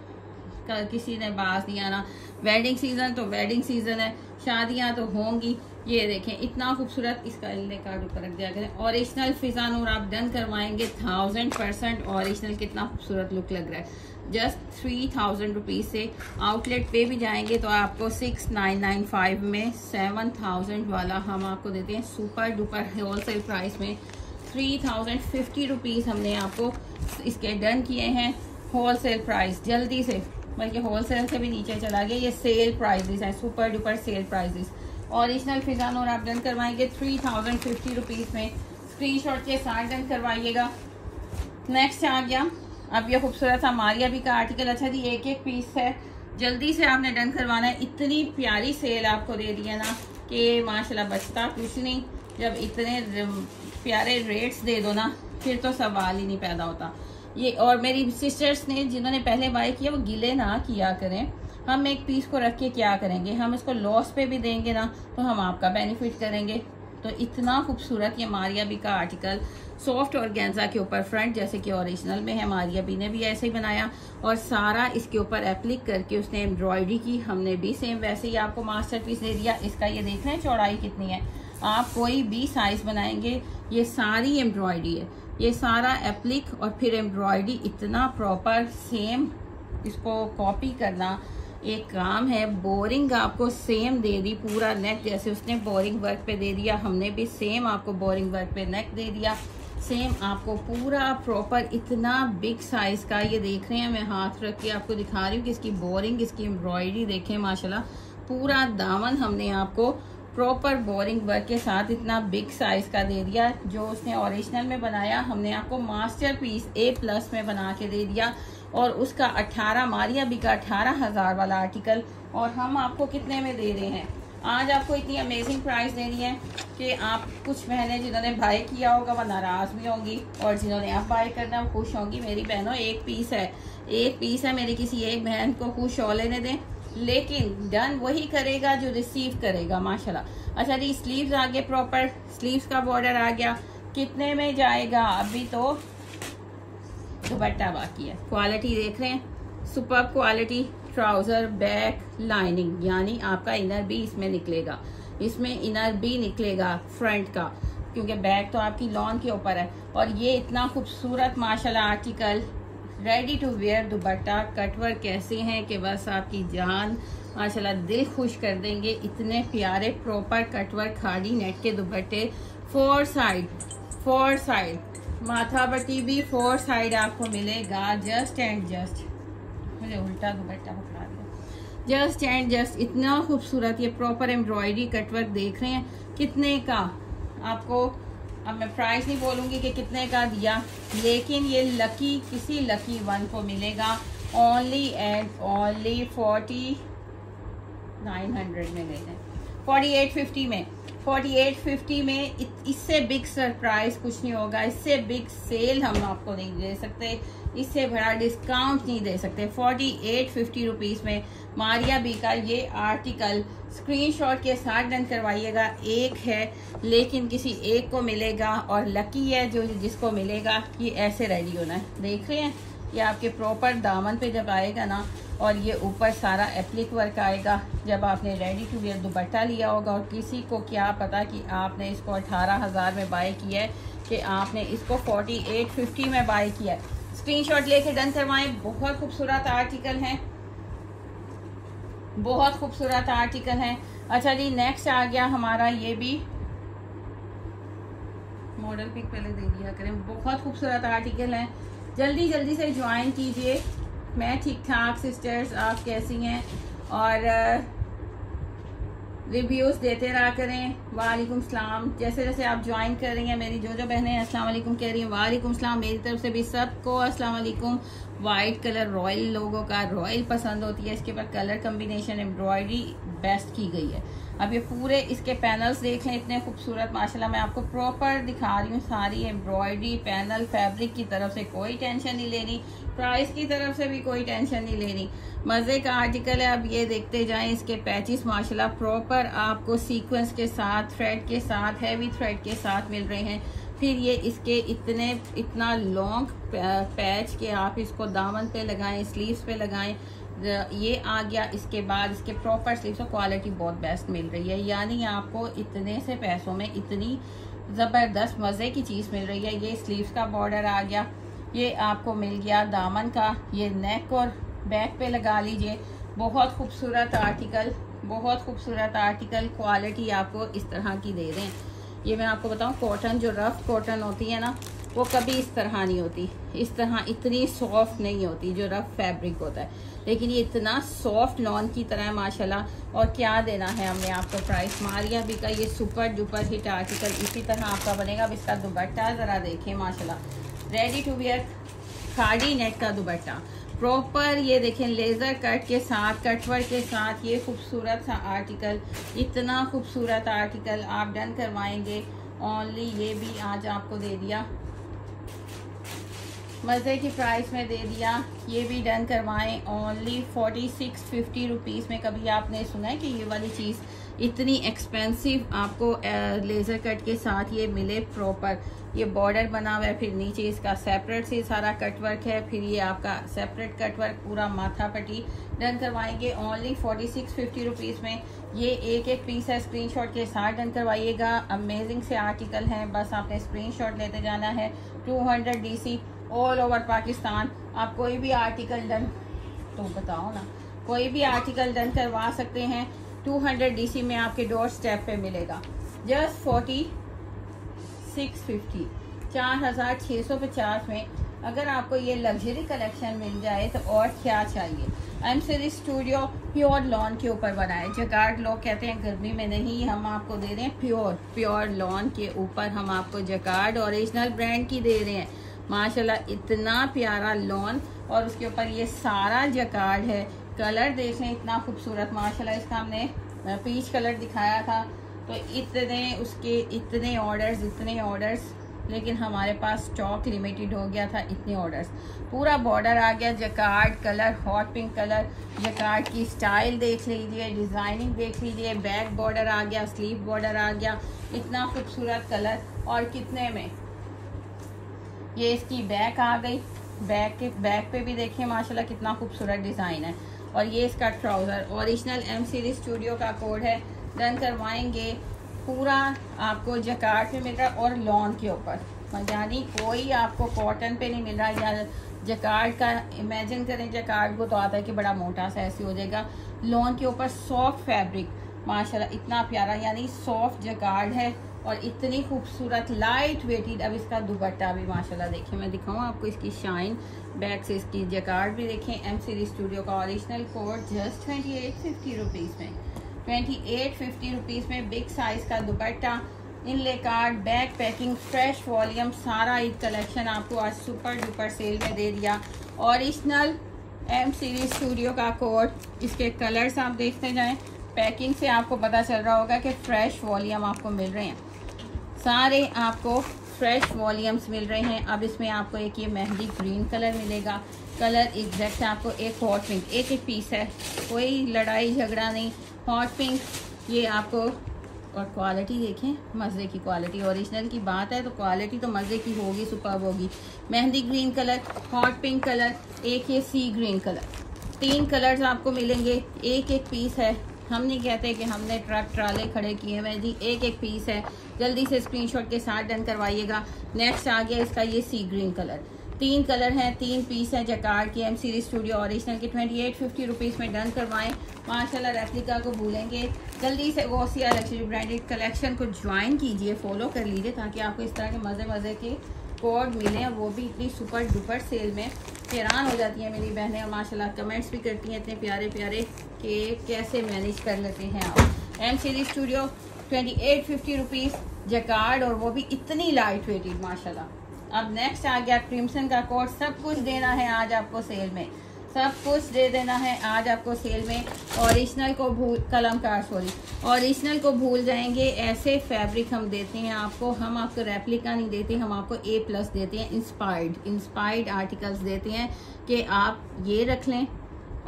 A: किसी ने बात नहीं आना, वेडिंग सीजन तो वेडिंग सीजन है, शादियां तो होंगी। ये देखें इतना खूबसूरत, इसका इल्ले कार्ड ऊपर रख दिया करें। ओरिजिनल फिजानूर आप डन करवाएंगे 1000% ओरिजिनल, कितना खूबसूरत लुक लग रहा है। जस्ट 3000 रुपीज़ से आउटलेट पे भी जाएंगे तो आपको 6995 में 7000 वाला हम आपको देते हैं सुपर डुपर होलसेल प्राइस में 3050 रुपीज़ हमने आपको इसके डन किए हैं होलसेल प्राइस। जल्दी से, बल्कि होलसेल से भी नीचे चला गया, ये सेल प्राइजेस हैं, super duper sale prices. Original Fizanoor आप डन करवाएंगे 3050 रुपीज़ में, स्क्रीनशॉट के साथ डन करवाइएगा। नेक्स्ट आ गया अब ये खूबसूरत सा मारिया भी का आर्टिकल। अच्छा जी, एक एक पीस है, जल्दी से आपने डन करवाना है। इतनी प्यारी सेल आपको दे दी है ना कि माशाल्लाह बचता कुछ नहीं, जब इतने प्यारे रेट्स दे दो ना फिर तो सवाल ही नहीं पैदा होता। ये और मेरी सिस्टर्स ने जिन्होंने पहले बाय किया वो गिले ना किया करें, हम एक पीस को रख के क्या करेंगे, हम इसको लॉस पे भी देंगे ना तो हम आपका बेनिफिट करेंगे। तो इतना खूबसूरत ये मारिया बी का आर्टिकल सॉफ्ट ऑर्गेन्जा के ऊपर फ्रंट जैसे कि ओरिजिनल में है, मारिया बी ने भी ऐसे ही बनाया और सारा इसके ऊपर एप्लिक करके उसने एम्ब्रॉयडरी की, हमने भी सेम वैसे ही आपको मास्टरपीस दे दिया। इसका ये देख रहे हैं चौड़ाई कितनी है, आप कोई भी साइज बनाएंगे ये सारी एम्ब्रॉयडरी है, ये सारा एप्लिक और फिर एम्ब्रॉयडरी इतना प्रॉपर सेम, इसको कॉपी करना एक काम है। बोरिंग आपको सेम दे दी, पूरा नेक जैसे उसने बोरिंग वर्क पे दे दिया, हमने भी सेम आपको बोरिंग वर्क पे नेक दे दिया, सेम आपको पूरा प्रॉपर इतना बिग साइज का। ये देख रहे हैं, मैं हाथ रख के आपको दिखा रही हूँ कि इसकी बोरिंग, इसकी एम्ब्रॉयडरी देखें माशाल्लाह, पूरा दामन हमने आपको प्रॉपर बोरिंग वर्क के साथ इतना बिग साइज का दे दिया। जो उसने ओरिजिनल में बनाया हमने आपको मास्टरपीस A+ में बना के दे दिया और उसका 18 मारिया बी का 18,000 वाला आर्टिकल, और हम आपको कितने में दे रहे हैं। आज आपको इतनी अमेजिंग प्राइस दे रही है कि आप कुछ बहनें जिन्होंने बाय किया होगा वो नाराज भी होंगी और जिन्होंने आप बाय करना वो खुश होंगी। मेरी बहनों एक पीस है, मेरी किसी एक बहन को खुश हो लेने दें, लेकिन डन वही करेगा जो रिसीव करेगा माशाल्लाह। अच्छा जी, स्लीव्स आ गए, प्रॉपर स्लीव्स का बॉर्डर आ गया, कितने में जाएगा, अभी तो दुपट्टा बाकी है। क्वालिटी देख रहे हैं, super quality, trouser back lining, यानी आपका इनर भी इसमें निकलेगा, इसमें इनर भी निकलेगा फ्रंट का, क्योंकि बैक तो आपकी लॉन के ऊपर है। और ये इतना खूबसूरत माशाल्लाह article, ready to wear dupatta, cutwork कैसे हैं कि बस आपकी जान माशाल्लाह दिल खुश कर देंगे। इतने प्यारे प्रॉपर कटवर्क खाड़ी नेट के दुपट्टे, फोर साइड माथा पट्टी भी 4 साइड आपको मिलेगा। जस्ट एंड जस्ट, मुझे उल्टा दुपट्टा पकड़ा दिया, जस्ट एंड जस्ट इतना खूबसूरत ये प्रॉपर एम्ब्रॉयडरी कटवर्क देख रहे हैं। कितने का आपको, अब मैं प्राइस नहीं बोलूंगी कि कितने का दिया, लेकिन ये किसी लकी वन को मिलेगा ओनली एंड ओनली 4900 में ले लें, 4850 में 4850 में इससे बिग सरप्राइज कुछ नहीं होगा, इससे बिग सेल हम आपको नहीं दे सकते, इससे बड़ा डिस्काउंट नहीं दे सकते। 4850 रुपीज़ में मारिया बी का ये आर्टिकल स्क्रीनशॉट के साथ डन करवाइएगा। एक है लेकिन किसी एक को मिलेगा और लकी है जो जिसको मिलेगा। ये ऐसे रेडी होना है, देख रहे हैं, ये आपके प्रॉपर दामन पे जब आएगा ना, और ये ऊपर सारा एप्लिक वर्क आएगा। जब आपने रेडी टू वेयर दुपट्टा लिया होगा, और किसी को क्या पता कि आपने इसको 18,000 में बाय किया है कि आपने इसको 4850 में बाय किया है। स्क्रीनशॉट लेके डन करवाएं। बहुत खूबसूरत आर्टिकल हैं, बहुत खूबसूरत आर्टिकल हैं। अच्छा जी, नेक्स्ट आ गया हमारा, ये भी मॉडल पिक पहले दे दिया करें। बहुत खूबसूरत आर्टिकल हैं, जल्दी जल्दी से ज्वाइन कीजिए। मैं ठीक ठाक सिस्टर्स, आप कैसी हैं? और रिव्यूज़ देते रहा करें। वालेकुम सलाम। जैसे जैसे आप ज्वाइन कर रही हैं, मेरी जो बहनें अस्सलाम वालेकुम कह रही हैं, वालेकुम सलाम। मेरी तरफ से भी सबको अस्सलाम वालेकुम। वाइट कलर रॉयल लोगों का रॉयल पसंद होती है, इसके ऊपर कलर कम्बिनेशन एम्ब्रॉयडरी बेस्ट की गई है। अब ये पूरे इसके पैनल्स देख लें, इतने खूबसूरत माशाल्लाह। मैं आपको प्रॉपर दिखा रही हूँ सारी एम्ब्रॉयडरी पैनल। फैब्रिक की तरफ से कोई टेंशन नहीं लेनी, प्राइस की तरफ से भी कोई टेंशन नहीं लेनी। मज़े का आर्टिकल है। अब ये देखते जाएं, इसके पैचेस माशाल्लाह प्रॉपर आपको सीक्वेंस के साथ, थ्रेड के साथ, हैवी थ्रेड के साथ मिल रहे हैं। फिर ये इसके इतना लॉन्ग पैच के आप इसको दामन पे लगाएं, स्लीव्स पे लगाएं। ये आ गया। इसके बाद इसके प्रॉपर स्लीव्स, क्वालिटी बहुत बेस्ट मिल रही है। यानी आपको इतने से पैसों में इतनी ज़बरदस्त मज़े की चीज़ मिल रही है। ये स्लीव्स का बॉर्डर आ गया, ये आपको मिल गया दामन का, ये नेक और बैक पे लगा लीजिए। बहुत खूबसूरत आर्टिकल, बहुत खूबसूरत आर्टिकल। क्वालिटी आपको इस तरह की दे रहे हैं। ये मैं आपको बताऊं, कॉटन जो रफ कॉटन होती है ना, वो कभी इस तरह नहीं होती, इस तरह इतनी सॉफ्ट नहीं होती जो रफ फैब्रिक होता है। लेकिन ये इतना सॉफ्ट लॉन की तरह है माशाल्लाह। और क्या देना है हमने आपको प्राइस। मारिया बी का ये सुपर डुपर हिट आर्टिकल इसी तरह आपका बनेगा। अब इसका दुपट्टा ज़रा देखें माशाल्लाह, रेडी टू वियर खाड़ी नेट का दुपट्टा प्रॉपर। ये देखें लेज़र कट के साथ, कटवर्क के साथ, ये खूबसूरत सा आर्टिकल, इतना खूबसूरत आर्टिकल आप डन करवाएंगे। ओनली ये भी आज आपको दे दिया, मज़े की प्राइस में दे दिया। ये भी डन करवाएं ओनली 4650 रुपीज़ में। कभी आपने सुना है कि ये वाली चीज़ इतनी एक्सपेंसिव आपको लेज़र कट के साथ ये मिले प्रॉपर। ये बॉर्डर बना हुआ है, फिर नीचे इसका सेपरेट से सारा कटवर्क है, फिर ये आपका सेपरेट कटवर्क पूरा माथा पट्टी डन करवाएंगे ओनली 4650 रुपीज़ में। ये एक एक पीस है, स्क्रीनशॉट के साथ डन करवाइएगा। अमेजिंग से आर्टिकल हैं, बस आपने स्क्रीनशॉट लेते जाना है। 200 DC ऑल ओवर पाकिस्तान। आप कोई भी आर्टिकल डन, तो बताओ ना, कोई भी आर्टिकल डन करवा सकते हैं। 200 DC में आपके डोर स्टेप पे मिलेगा। जस्ट 4650, 4650 में अगर आपको ये लग्जरी कलेक्शन मिल जाए तो और क्या चाहिए। M series studio pure lawn के ऊपर बनाए। जकार्ड लोग कहते हैं गर्मी में नहीं, हम आपको दे रहे हैं प्योर लॉन के ऊपर। हम आपको जकार्ड ओरिजिनल ब्रांड की दे रहे हैं माशाल्लाह। इतना प्यारा लॉन और उसके ऊपर ये सारा जकार्ड है। कलर देख लें, इतना खूबसूरत माशाल्लाह। इसका हमने पीच कलर दिखाया था, तो इतने ऑर्डर्स, लेकिन हमारे पास स्टॉक लिमिटेड हो गया था। इतने ऑर्डर्स, पूरा बॉर्डर आ गया jacquard colour, hot pink colour. Jacquard की स्टाइल देख लीजिए, डिज़ाइनिंग देख लीजिए। बैक बॉर्डर आ गया, स्लीव बॉर्डर आ गया, इतना खूबसूरत कलर। और कितने में ये इसकी बैक आ गई। बैक पे भी देखिए माशाल्लाह कितना खूबसूरत डिज़ाइन है। और ये इसका trouser original M series studio का कोड है। डन करवाएंगे पूरा आपको जकार्ड पे मिल रहा है और लॉन के ऊपर, यानी कोई आपको कॉटन पे नहीं मिल रहा। या जकार्ड का इमेजिन करें, जकार्ड को तो आता है कि बड़ा मोटा सा ऐसे हो जाएगा। लॉन के ऊपर सॉफ्ट फैब्रिक माशाल्लाह, इतना प्यारा, यानी सॉफ्ट जकार्ड है और इतनी खूबसूरत लाइट वेटेड। अब इसका दुपट्टा भी माशाल्लाह देखें, मैं दिखाऊँ आपको इसकी शाइन। बैक से इसकी जकार्ड भी देखें। एम सीरीज स्टूडियो का ओरिजिनल कोड जस्ट 2850 रुपीज़ में, 2850 रुपीज़ में बिग साइज का dupatta, inlay card, back packing, fresh volume, सारा ईद कलेक्शन आपको आज सुपर डुपर सेल में दे दिया। ओरिजिनल एम सीरीज स्टूडियो का कोड, इसके कलर्स आप देखते जाएं। पैकिंग से आपको पता चल रहा होगा कि फ्रेश वॉल्यूम आपको मिल रहे हैं, सारे आपको फ्रेश वॉल्यूम्स मिल रहे हैं। अब इसमें आपको एक ये मेहंदी ग्रीन कलर मिलेगा, कलर एग्जैक्ट आपको एक हॉट पिंक, एक एक पीस है, कोई लड़ाई झगड़ा नहीं। हॉट पिंक ये आपको, और क्वालिटी देखें, मज़े की क्वालिटी। ओरिजिनल की बात है तो क्वालिटी तो मज़े की होगी, सुपर्ब होगी। Mehndi green colour, hot pink colour, एक ये सी ग्रीन कलर, 3 कलर्स आपको मिलेंगे। एक एक पीस है, हम नहीं कहते कि हमने ट्रक ट्राले खड़े किए हुए जी, एक एक पीस है। जल्दी से स्क्रीनशॉट के साथ डन करवाइएगा। नेक्स्ट आ गया इसका ये सी ग्रीन कलर, 3 कलर हैं, 3 पीस हैं। जकार्ड की एम सीरीज स्टूडियो ओरिजिनल के 2850 रुपीज़ में डन करवाएं। माशाल्लाह रेप्लिका को भूलेंगे, जल्दी से गोसिया लग्जरी ब्रांडेड कलेक्शन को ज्वाइन कीजिए, फॉलो कर लीजिए, ताकि आपको इस तरह के मज़े मज़े के कोड मिले, वो भी इतनी सुपर डुपर सेल में। हैरान हो जाती हैं मेरी बहनें, और माशाल्लाह कमेंट्स भी करती हैं इतने प्यारे प्यारे कि कैसे मैनेज कर लेते हैं आप। M series studio 2850 rupees jacquard, और वो भी इतनी लाइट वेटेड माशाल्लाह। अब नेक्स्ट आ गया क्रिम्सन का कोट। सब कुछ देना है आज आपको सेल में, सब कुछ दे देना है आज आपको सेल में। ओरिजिनल को कलमकार ओरिजिनल को भूल जाएंगे, ऐसे फैब्रिक हम देते हैं आपको। हम आपको रेप्लिका नहीं देते, हम आपको A+ देते हैं, इंस्पायर्ड आर्टिकल्स देते हैं कि आप ये रख लें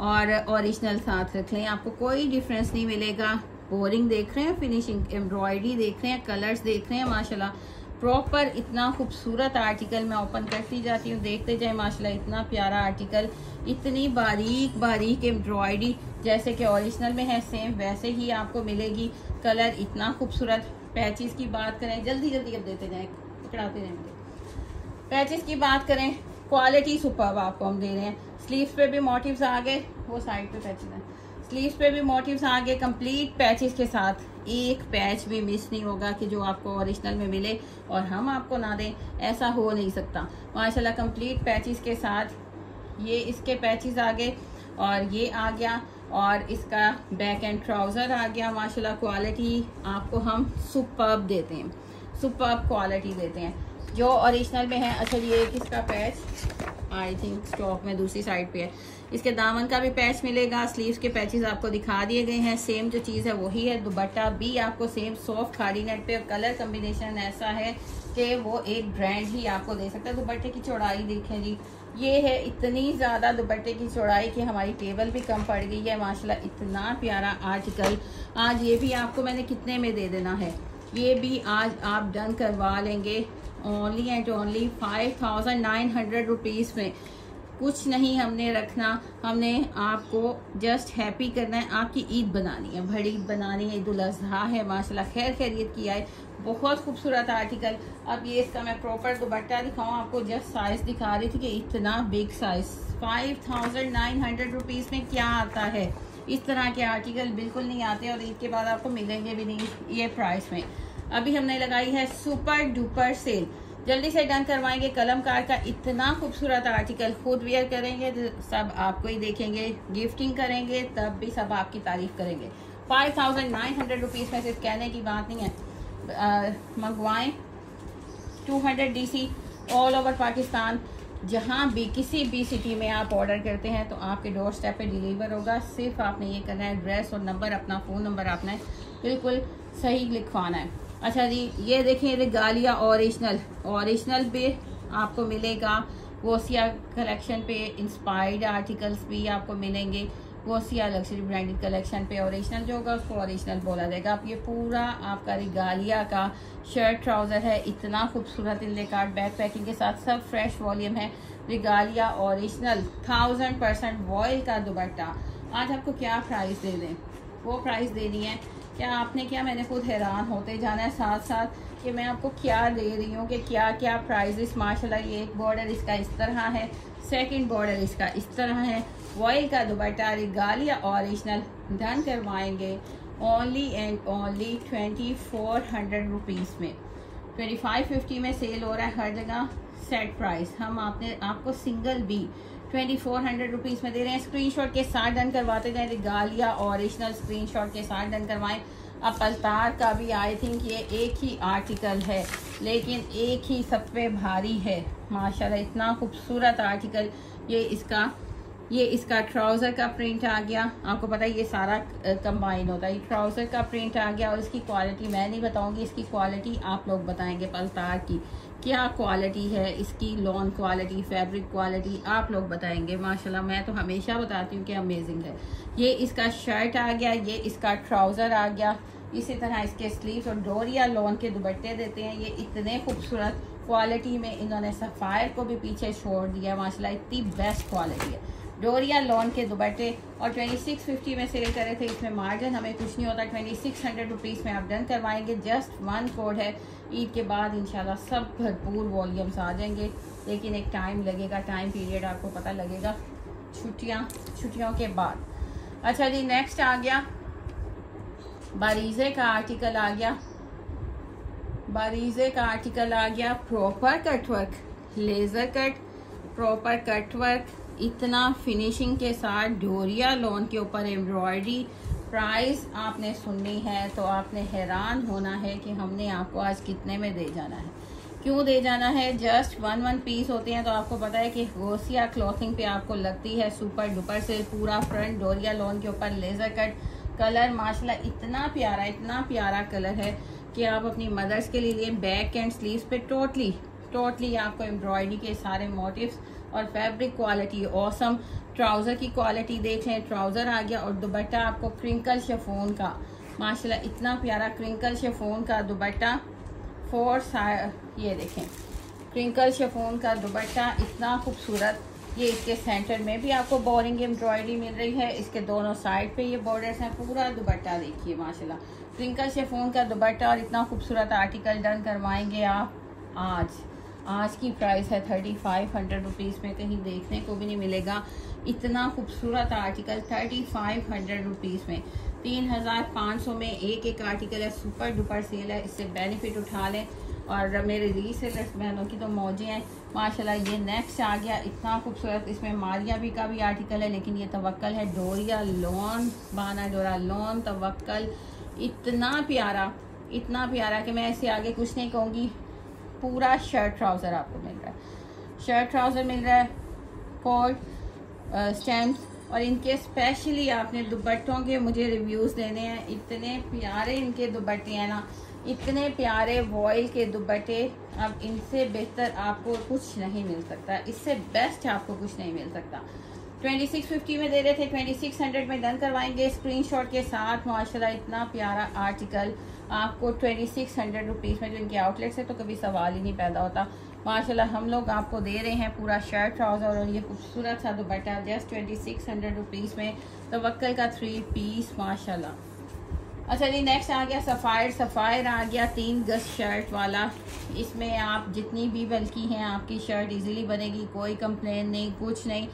A: और ओरिजिनल साथ रख लें, आपको कोई डिफरेंस नहीं मिलेगा। बोरिंग देख रहे हैं, फिनिशिंग एम्ब्रॉयडरी देख रहे हैं, कलर्स देख रहे हैं, माशाल्लाह प्रॉपर इतना खूबसूरत आर्टिकल। मैं ओपन करती जाती हूँ, देखते जाए माशाल्लाह इतना प्यारा आर्टिकल, इतनी बारीक बारीक एम्ब्रॉयडरी जैसे कि ओरिजिनल में है, सेम वैसे ही आपको मिलेगी। कलर इतना खूबसूरत। पैचेस की बात करें, जल्दी जल्दी अब देते जाएं, पकड़ाते जाएंगे। पैचेस की बात करें, क्वालिटी सुपर्ब आपको हम दे रहे हैं। स्लीव्स पे भी मोटिव्स आ गए, वो साइड पे पैचेस हैं, स्लीव्स पे भी मोटिव्स आ गए कंप्लीट पैचेस के साथ। एक पैच भी मिस नहीं होगा कि जो आपको ओरिजिनल में मिले और हम आपको ना दें, ऐसा हो नहीं सकता। माशाल्लाह कंप्लीट पैचेस के साथ ये इसके पैचेस आ गए, और ये आ गया, और इसका बैक एंड ट्राउज़र आ गया। माशाल्लाह क्वालिटी आपको हम सुपर्ब देते हैं, सुपर्ब क्वालिटी देते हैं जो ओरिजिनल में है। अच्छा ये इसका पैच आई थिंक स्टॉक में दूसरी साइड पे है, इसके दामन का भी पैच मिलेगा। स्लीव्स के पैचेस आपको दिखा दिए गए हैं, सेम जो चीज़ है वही है। दुपट्टा भी आपको सेम सॉफ्ट खाड़ी नेट पे, कलर कम्बिनेशन ऐसा है कि वो एक ब्रांड ही आपको दे सकता है। दुपट्टे की चौड़ाई देखें जी, ये है इतनी ज़्यादा दुपट्टे की चौड़ाई कि हमारी टेबल भी कम पड़ गई है। माशाल्लाह इतना प्यारा आर्टिकल। आज ये भी आपको मैंने कितने में दे देना है, ये भी आज आप डन करवा लेंगे ओनली एंड ओनली 5900 रुपीज़ में। कुछ नहीं हमने रखना, हमने आपको जस्ट हैप्पी करना है। आपकी ईद बनानी है, बड़ी ईद बनानी है, ईद उल अज़हा है। माशाल्लाह खैर खैरियत की आए, बहुत खूबसूरत आर्टिकल। अब ये इसका मैं प्रॉपर दुपट्टा दिखाऊं आपको, जस्ट साइज़ दिखा रही थी कि इतना बिग साइज़। 5900 रुपीज़ में क्या आता है, इस तरह के आर्टिकल बिल्कुल नहीं आते, और ईद के बाद आपको मिलेंगे भी नहीं ये प्राइस में। अभी हमने लगाई है सुपर डुपर सेल, जल्दी से डन करवाएंगे। कलमकार का इतना खूबसूरत आर्टिकल, खुद वेयर करेंगे तो सब आपको ही देखेंगे, गिफ्टिंग करेंगे तब भी सब आपकी तारीफ करेंगे। 5900 रुपीज़ में सिर्फ कहने की बात नहीं है, मंगवाएं 200 DC ऑल ओवर पाकिस्तान, जहाँ भी किसी भी सिटी में आप ऑर्डर करते हैं तो आपके डोर स्टेप पे डिलीवर होगा। सिर्फ आपने ये करना है, एड्रेस और नंबर, अपना फ़ोन नंबर आपने बिल्कुल सही लिखवाना है। अच्छा जी ये देखिए रेगालिया ओरिजिनल पे आपको मिलेगा। गोसिया कलेक्शन पे इंस्पायर्ड आर्टिकल्स भी आपको मिलेंगे। गोसिया लग्जरी ब्रांडेड कलेक्शन पे ओरिजिनल जो होगा उसको ओरिजिनल बोला जाएगा। अब ये पूरा आपका रेगालिया का शर्ट ट्राउज़र है, इतना खूबसूरत इनले कार्ड बैक पैकिंग के साथ, सब फ्रेश वॉल्यूम है। रेगालिया ओरिजिनल 1000% वॉयल का दुपट्टा। आज आपको क्या प्राइस दे दें, वो प्राइस देनी है। क्या आपने क्या, मैंने खुद हैरान होते जाना है साथ साथ कि मैं आपको क्या दे रही हूँ, कि क्या क्या प्राइजेस। माशाल्लाह ये एक बॉर्डर इसका इस तरह है, सेकंड बॉर्डर इसका इस तरह है। वॉयल का दुपट्टा रेगालिया ओरिजिनल डन करवाएंगे ओनली एंड ओनली 2400 रुपीज़ में। 2550 में सेल हो रहा है हर जगह, सेट प्राइस। हम आपको सिंगल भी 2400 रुपीज़ में दे रहे हैं। स्क्रीनशॉट के साथ डन करवाते जाएं, रेगालिया ओरिजिनल स्क्रीनशॉट के साथ डन करवाएं। अब पलतार का भी आई थिंक ये एक ही आर्टिकल है, लेकिन एक ही सब पे भारी है। माशाल्लाह इतना खूबसूरत आर्टिकल। ये इसका ये इसका ट्राउज़र का प्रिंट आ गया, आपको पता है ये सारा कंबाइन होता है। ट्राउज़र का प्रिंट आ गया और इसकी क्वालिटी मैं नहीं बताऊंगी, इसकी क्वालिटी आप लोग बताएंगे पलतार की क्या क्वालिटी है, इसकी लॉन क्वालिटी, फैब्रिक क्वालिटी आप लोग बताएंगे। माशाल्लाह मैं तो हमेशा बताती हूँ कि अमेजिंग है। ये इसका शर्ट आ गया, ये इसका ट्राउज़र आ गया, इसी तरह इसके स्लीव्स और डोरिया लॉन के दुपट्टे देते हैं। ये इतने खूबसूरत क्वालिटी में इन्होंने सफ़ायर को भी पीछे छोड़ दिया, माशाल्लाह इतनी बेस्ट क्वालिटी है। डोरिया लॉन के दुपट्टे और 2650 में सेल करे थे, इसमें मार्जिन हमें कुछ नहीं होता। 2600 रुपीज़ में आप डन करवाएंगे। जस्ट 1 कोड है, ईद के बाद इंशाल्लाह सब भरपूर वॉल्यूम्स आ जाएंगे, लेकिन एक टाइम लगेगा, टाइम पीरियड आपको पता लगेगा छुट्टियों के बाद। अच्छा जी, नेक्स्ट आ गया बारीज़े का आर्टिकल आ गया, बारीज़े का आर्टिकल आ गया। Proper cutwork, laser cut, proper cutwork, इतना फिनिशिंग के साथ डोरिया लॉन के ऊपर एम्ब्रॉयडरी। प्राइस आपने सुननी है तो आपने हैरान होना है कि हमने आपको आज कितने में दे जाना है, क्यों दे जाना है। जस्ट 1 पीस होते हैं, तो आपको पता है कि गोसिया क्लॉथिंग पे आपको लगती है सुपर डुपर से। पूरा फ्रंट डोरिया लॉन के ऊपर लेज़र कट, कलर माशाल्लाह इतना प्यारा कलर है कि आप अपनी मदर्स के लिए बैक एंड स्लीव्स पे टोटली आपको एम्ब्रॉयडरी के सारे मोटिव्स और फैब्रिक क्वालिटी ऑसम। ट्राउज़र की क्वालिटी देख लें, ट्राउज़र आ गया और दुपट्टा आपको क्रिंकल शिफॉन का, माशाल्लाह इतना प्यारा क्रिंकल शिफॉन का दुपट्टा। ये देखें क्रिंकल शिफॉन का दुपट्टा इतना खूबसूरत। ये इसके सेंटर में भी आपको बोरिंग एम्ब्रॉयडरी मिल रही है, इसके दोनों साइड पे ये बॉर्डर्स हैं। पूरा दुपट्टा देखिए माशाल्लाह क्रिंकल शिफॉन का दुपट्टा और इतना खूबसूरत आर्टिकल डन करवाएंगे आप। आज की प्राइस है 3500 रुपीज़ में, कहीं देखने को भी नहीं मिलेगा इतना खूबसूरत आर्टिकल 3500 रुपीज़ में। 3500 में एक आर्टिकल है, सुपर डुपर सेल है, इससे बेनिफिट उठा लें। और मेरे रीसेलर्स बहनों की तो मौजें हैं माशाल्लाह। ये नेक्स्ट आ गया इतना खूबसूरत, इसमें मारिया भी का भी आर्टिकल है, लेकिन ये तवक्कल है डोरिया लॉन, बाना डोरा लॉन तवक्कल। इतना प्यारा कि मैं इससे आगे कुछ नहीं कहूँगी। पूरा शर्ट ट्राउज़र आपको मिल रहा है, शर्ट ट्राउज़र मिल रहा है, कोट स्टैम्प्स, और इनके स्पेशली आपने दुपट्टों के मुझे रिव्यूज़ देने हैं। इतने प्यारे इनके दुपट्टे हैं ना, इतने प्यारे वॉइल के दुपट्टे। अब इनसे बेहतर आपको कुछ नहीं मिल सकता, इससे बेस्ट आपको कुछ नहीं मिल सकता। 2650 में दे रहे थे, 2600 में डन करवाएंगे स्क्रीनशॉट के साथ। माशाल्लाह इतना प्यारा आर्टिकल आपको 2600 रुपीज़ में, जो इनके आउटलेट से तो कभी सवाल ही नहीं पैदा होता। माशाल्लाह हम लोग आपको दे रहे हैं पूरा शर्ट ट्राउज़र और ये खूबसूरत सा दुपट्टा जस्ट 2600 रुपीज़ में। तवक्कल का 3 पीस माशाल्लाह। अच्छा जी, नेक्स्ट आ गया सफ़ायर आ गया 3 गज शर्ट वाला। इसमें आप जितनी भी बल्कि हैं आपकी शर्ट इजीली बनेगी, कोई कंप्लेन नहीं, कुछ नहीं।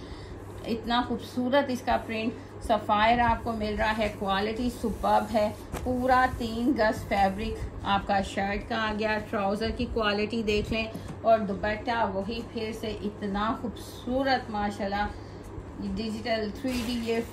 A: इतना खूबसूरत इसका प्रिंट सफ़ायर आपको मिल रहा है, क्वालिटी सुपर्ब है। पूरा 3 गज फैब्रिक आपका शर्ट का आ गया। ट्राउज़र की क्वालिटी देख लें और दुपट्टा वही फिर से इतना खूबसूरत माशाल्लाह डिजिटल 3D ये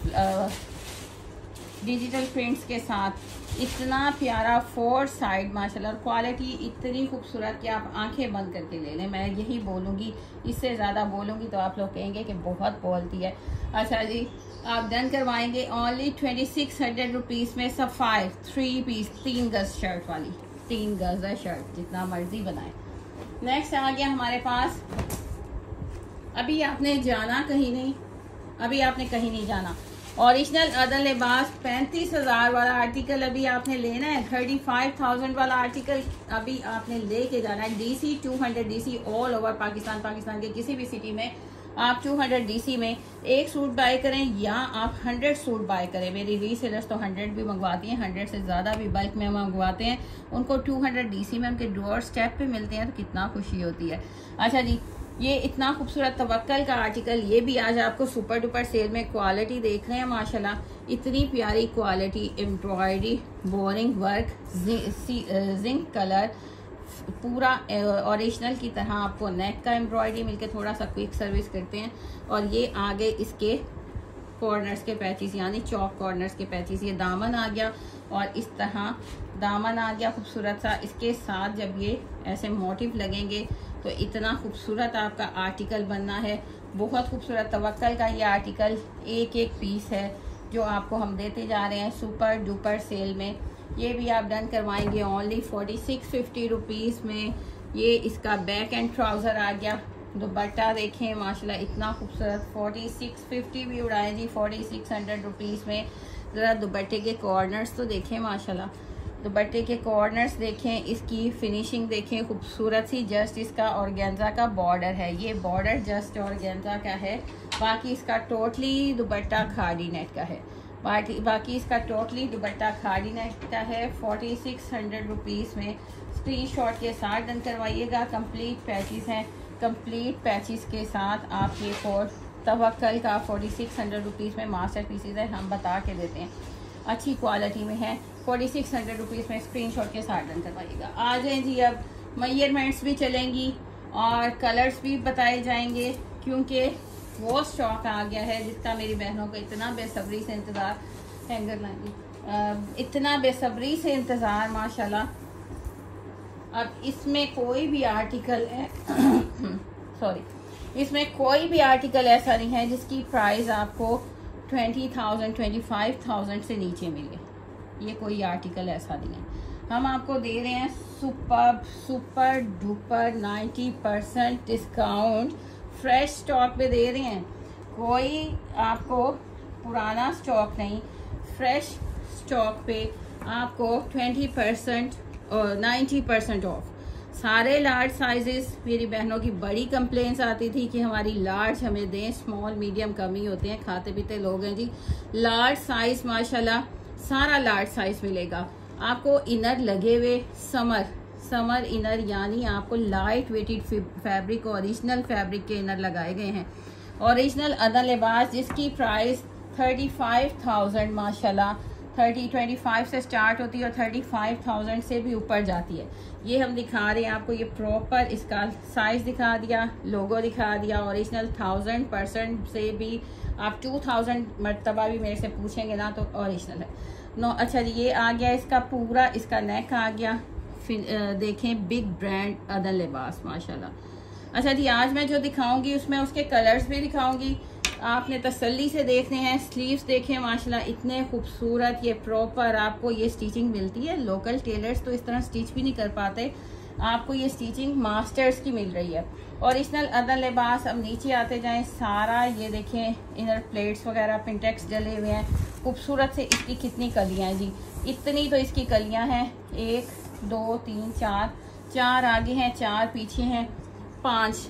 A: डिजिटल प्रिंट्स के साथ इतना प्यारा 4 साइड माशाल्लाह। और क्वालिटी इतनी खूबसूरत कि आप आंखें बंद करके ले लें। मैं यही बोलूँगी, इससे ज़्यादा बोलूँगी तो आप लोग कहेंगे कि बहुत बोलती है। अच्छा जी, आप डन करवाएंगे ओनली 2600 रुपीज़ में सफ़ायर 3 पीस 3 गज शर्ट वाली। 3 गज है शर्ट, जितना मर्जी बनाए। नेक्स्ट आ गया हमारे पास, अभी आपने जाना कहीं नहीं, अभी आपने कहीं नहीं जाना। ओरिजिनल अदल लिबास 35,000 वाला आर्टिकल अभी आपने लेना है। 35,000 वाला आर्टिकल अभी आपने लेके जाना है। DC 200 DC all over Pakistan के किसी भी सिटी में आप 200 DC में एक सूट बाय करें या आप 100 सूट बाय करें। मेरी रीसेलर्स तो 100 भी मंगवाती हैं, 100 से ज़्यादा भी बल्क में मंगवाते हैं। उनको 200 DC में उनके डोर स्टेप पे मिलते हैं तो कितना खुशी होती है। अच्छा जी, ये इतना खूबसूरत तवक्कल का आर्टिकल, ये भी आज आपको सुपर डुपर सेल में। क्वालिटी देख रहे हैं माशाल्लाह, इतनी प्यारी quality, embroidery, boring work, zinc colour, पूरा ओरिजिनल की तरह आपको नेक का एम्ब्रॉयडरी मिलके थोड़ा सा क्विक सर्विस करते हैं। और ये आगे इसके कॉर्नर्स के पैचेस, यानी चौक कॉर्नर्स के पैचेस। ये दामन आ गया और इस तरह दामन आ गया खूबसूरत सा। इसके साथ जब ये ऐसे मोटिव लगेंगे तो इतना खूबसूरत आपका आर्टिकल बनना है। बहुत खूबसूरत तवक्कल का ये आर्टिकल एक एक पीस है जो आपको हम देते जा रहे हैं सुपर डुपर सेल में। ये भी आप डन करवाएंगे ओनली 4650 रुपीज़ में। ये इसका बैक एंड ट्राउज़र आ गया। दुपट्टा देखें माशाल्लाह इतना खूबसूरत, 4650 भी उड़ाए जी 4600 रुपीज़ में। ज़रा दुपट्टे के कॉर्नर्स तो देखें माशाल्लाह, दुपट्टे के कॉर्नर्स देखें, इसकी फिनिशिंग देखें खूबसूरत सी। जस्ट इसका ऑर्गेन्जा का बॉर्डर है, ये बॉर्डर जस्ट ऑर्गेन्जा का है। बाकी इसका टोटली दुपट्टा खादी नेट का है। बाकी इसका टोटली दुपट्टा खादी नेट का है 4600 रुपीज़ में। स्क्रीनशॉट के साथ डन करवाइएगा। कंप्लीट पैचेस हैं, कंप्लीट पैचेस के साथ आप ये कोड तवक्कल का 4600 रुपीज़ में मास्टर पीसीज है, हम बता के देते हैं, अच्छी क्वालिटी में है। 4600 रुपीज़ में स्क्रीनशॉट के साथ डन करवाइएगा। आ जाएँ जी, अब मेजरमेंट्स भी चलेंगी और कलर्स भी बताए जाएंगे, क्योंकि वो स्टॉक आ गया है जिसका मेरी बहनों को इतना बेसब्री से इंतज़ार, हैंगर लाएंगी, इतना बेसब्री से इंतज़ार माशाल्लाह। अब इसमें कोई भी आर्टिकल है सॉरी, इसमें कोई भी आर्टिकल ऐसा नहीं है जिसकी प्राइस आपको 20,000 25,000 से नीचे मिले। ये कोई आर्टिकल ऐसा नहीं है। हम आपको दे रहे हैं super duper 90% discount, fresh stock पे दे रहे हैं। कोई आपको पुराना स्टॉक नहीं, फ्रेश स्टॉक पे आपको 20% और 90% ऑफ। सारे लार्ज साइजेस, मेरी बहनों की बड़ी कंप्लेंट्स आती थी कि हमारी लार्ज हमें दें, स्मॉल मीडियम कम ही होते हैं, खाते पीते लोग हैं जी। लार्ज साइज माशाल्लाह सारा लार्ज साइज मिलेगा आपको। इनर लगे हुए समर इनर, यानी आपको light weighted fabric, original fabric के इनर लगाए गए हैं। ओरिजिनल अदर लिबास जिसकी प्राइस 35,000 माशाल्लाह 25 से स्टार्ट होती है और 35,000 से भी ऊपर जाती है। ये हम दिखा रहे हैं आपको, ये प्रॉपर इसका साइज दिखा दिया, लोगो दिखा दिया। ओरिजिनल 1000% से भी आप 2000 मरतबा भी मेरे से पूछेंगे ना तो ओरिजिनल है। नो अच्छा जी, ये आ गया इसका पूरा, इसका नेक आ गया। देखें बिग ब्रांड अदर लिबास माशाल्लाह। अच्छा जी, आज मैं जो दिखाऊंगी उसमें उसके कलर्स भी दिखाऊंगी, आपने तसल्ली से देखने हैं। स्लीव्स देखें माशाल्लाह इतने खूबसूरत, ये प्रॉपर आपको ये स्टिचिंग मिलती है। लोकल टेलर्स तो इस तरह स्टिच भी नहीं कर पाते, आपको ये स्टिचिंग मास्टर्स की मिल रही है। ओरिजिनल अदर लिबास। अब नीचे आते जाएं, सारा ये देखें इनर प्लेट्स वगैरह पिंटेक्स डले हुए हैं खूबसूरत से। इसकी कितनी कलियां हैं जी, इतनी तो इसकी कलियां हैं, 1 2 3 4 आगे हैं, 4 पीछे हैं, 5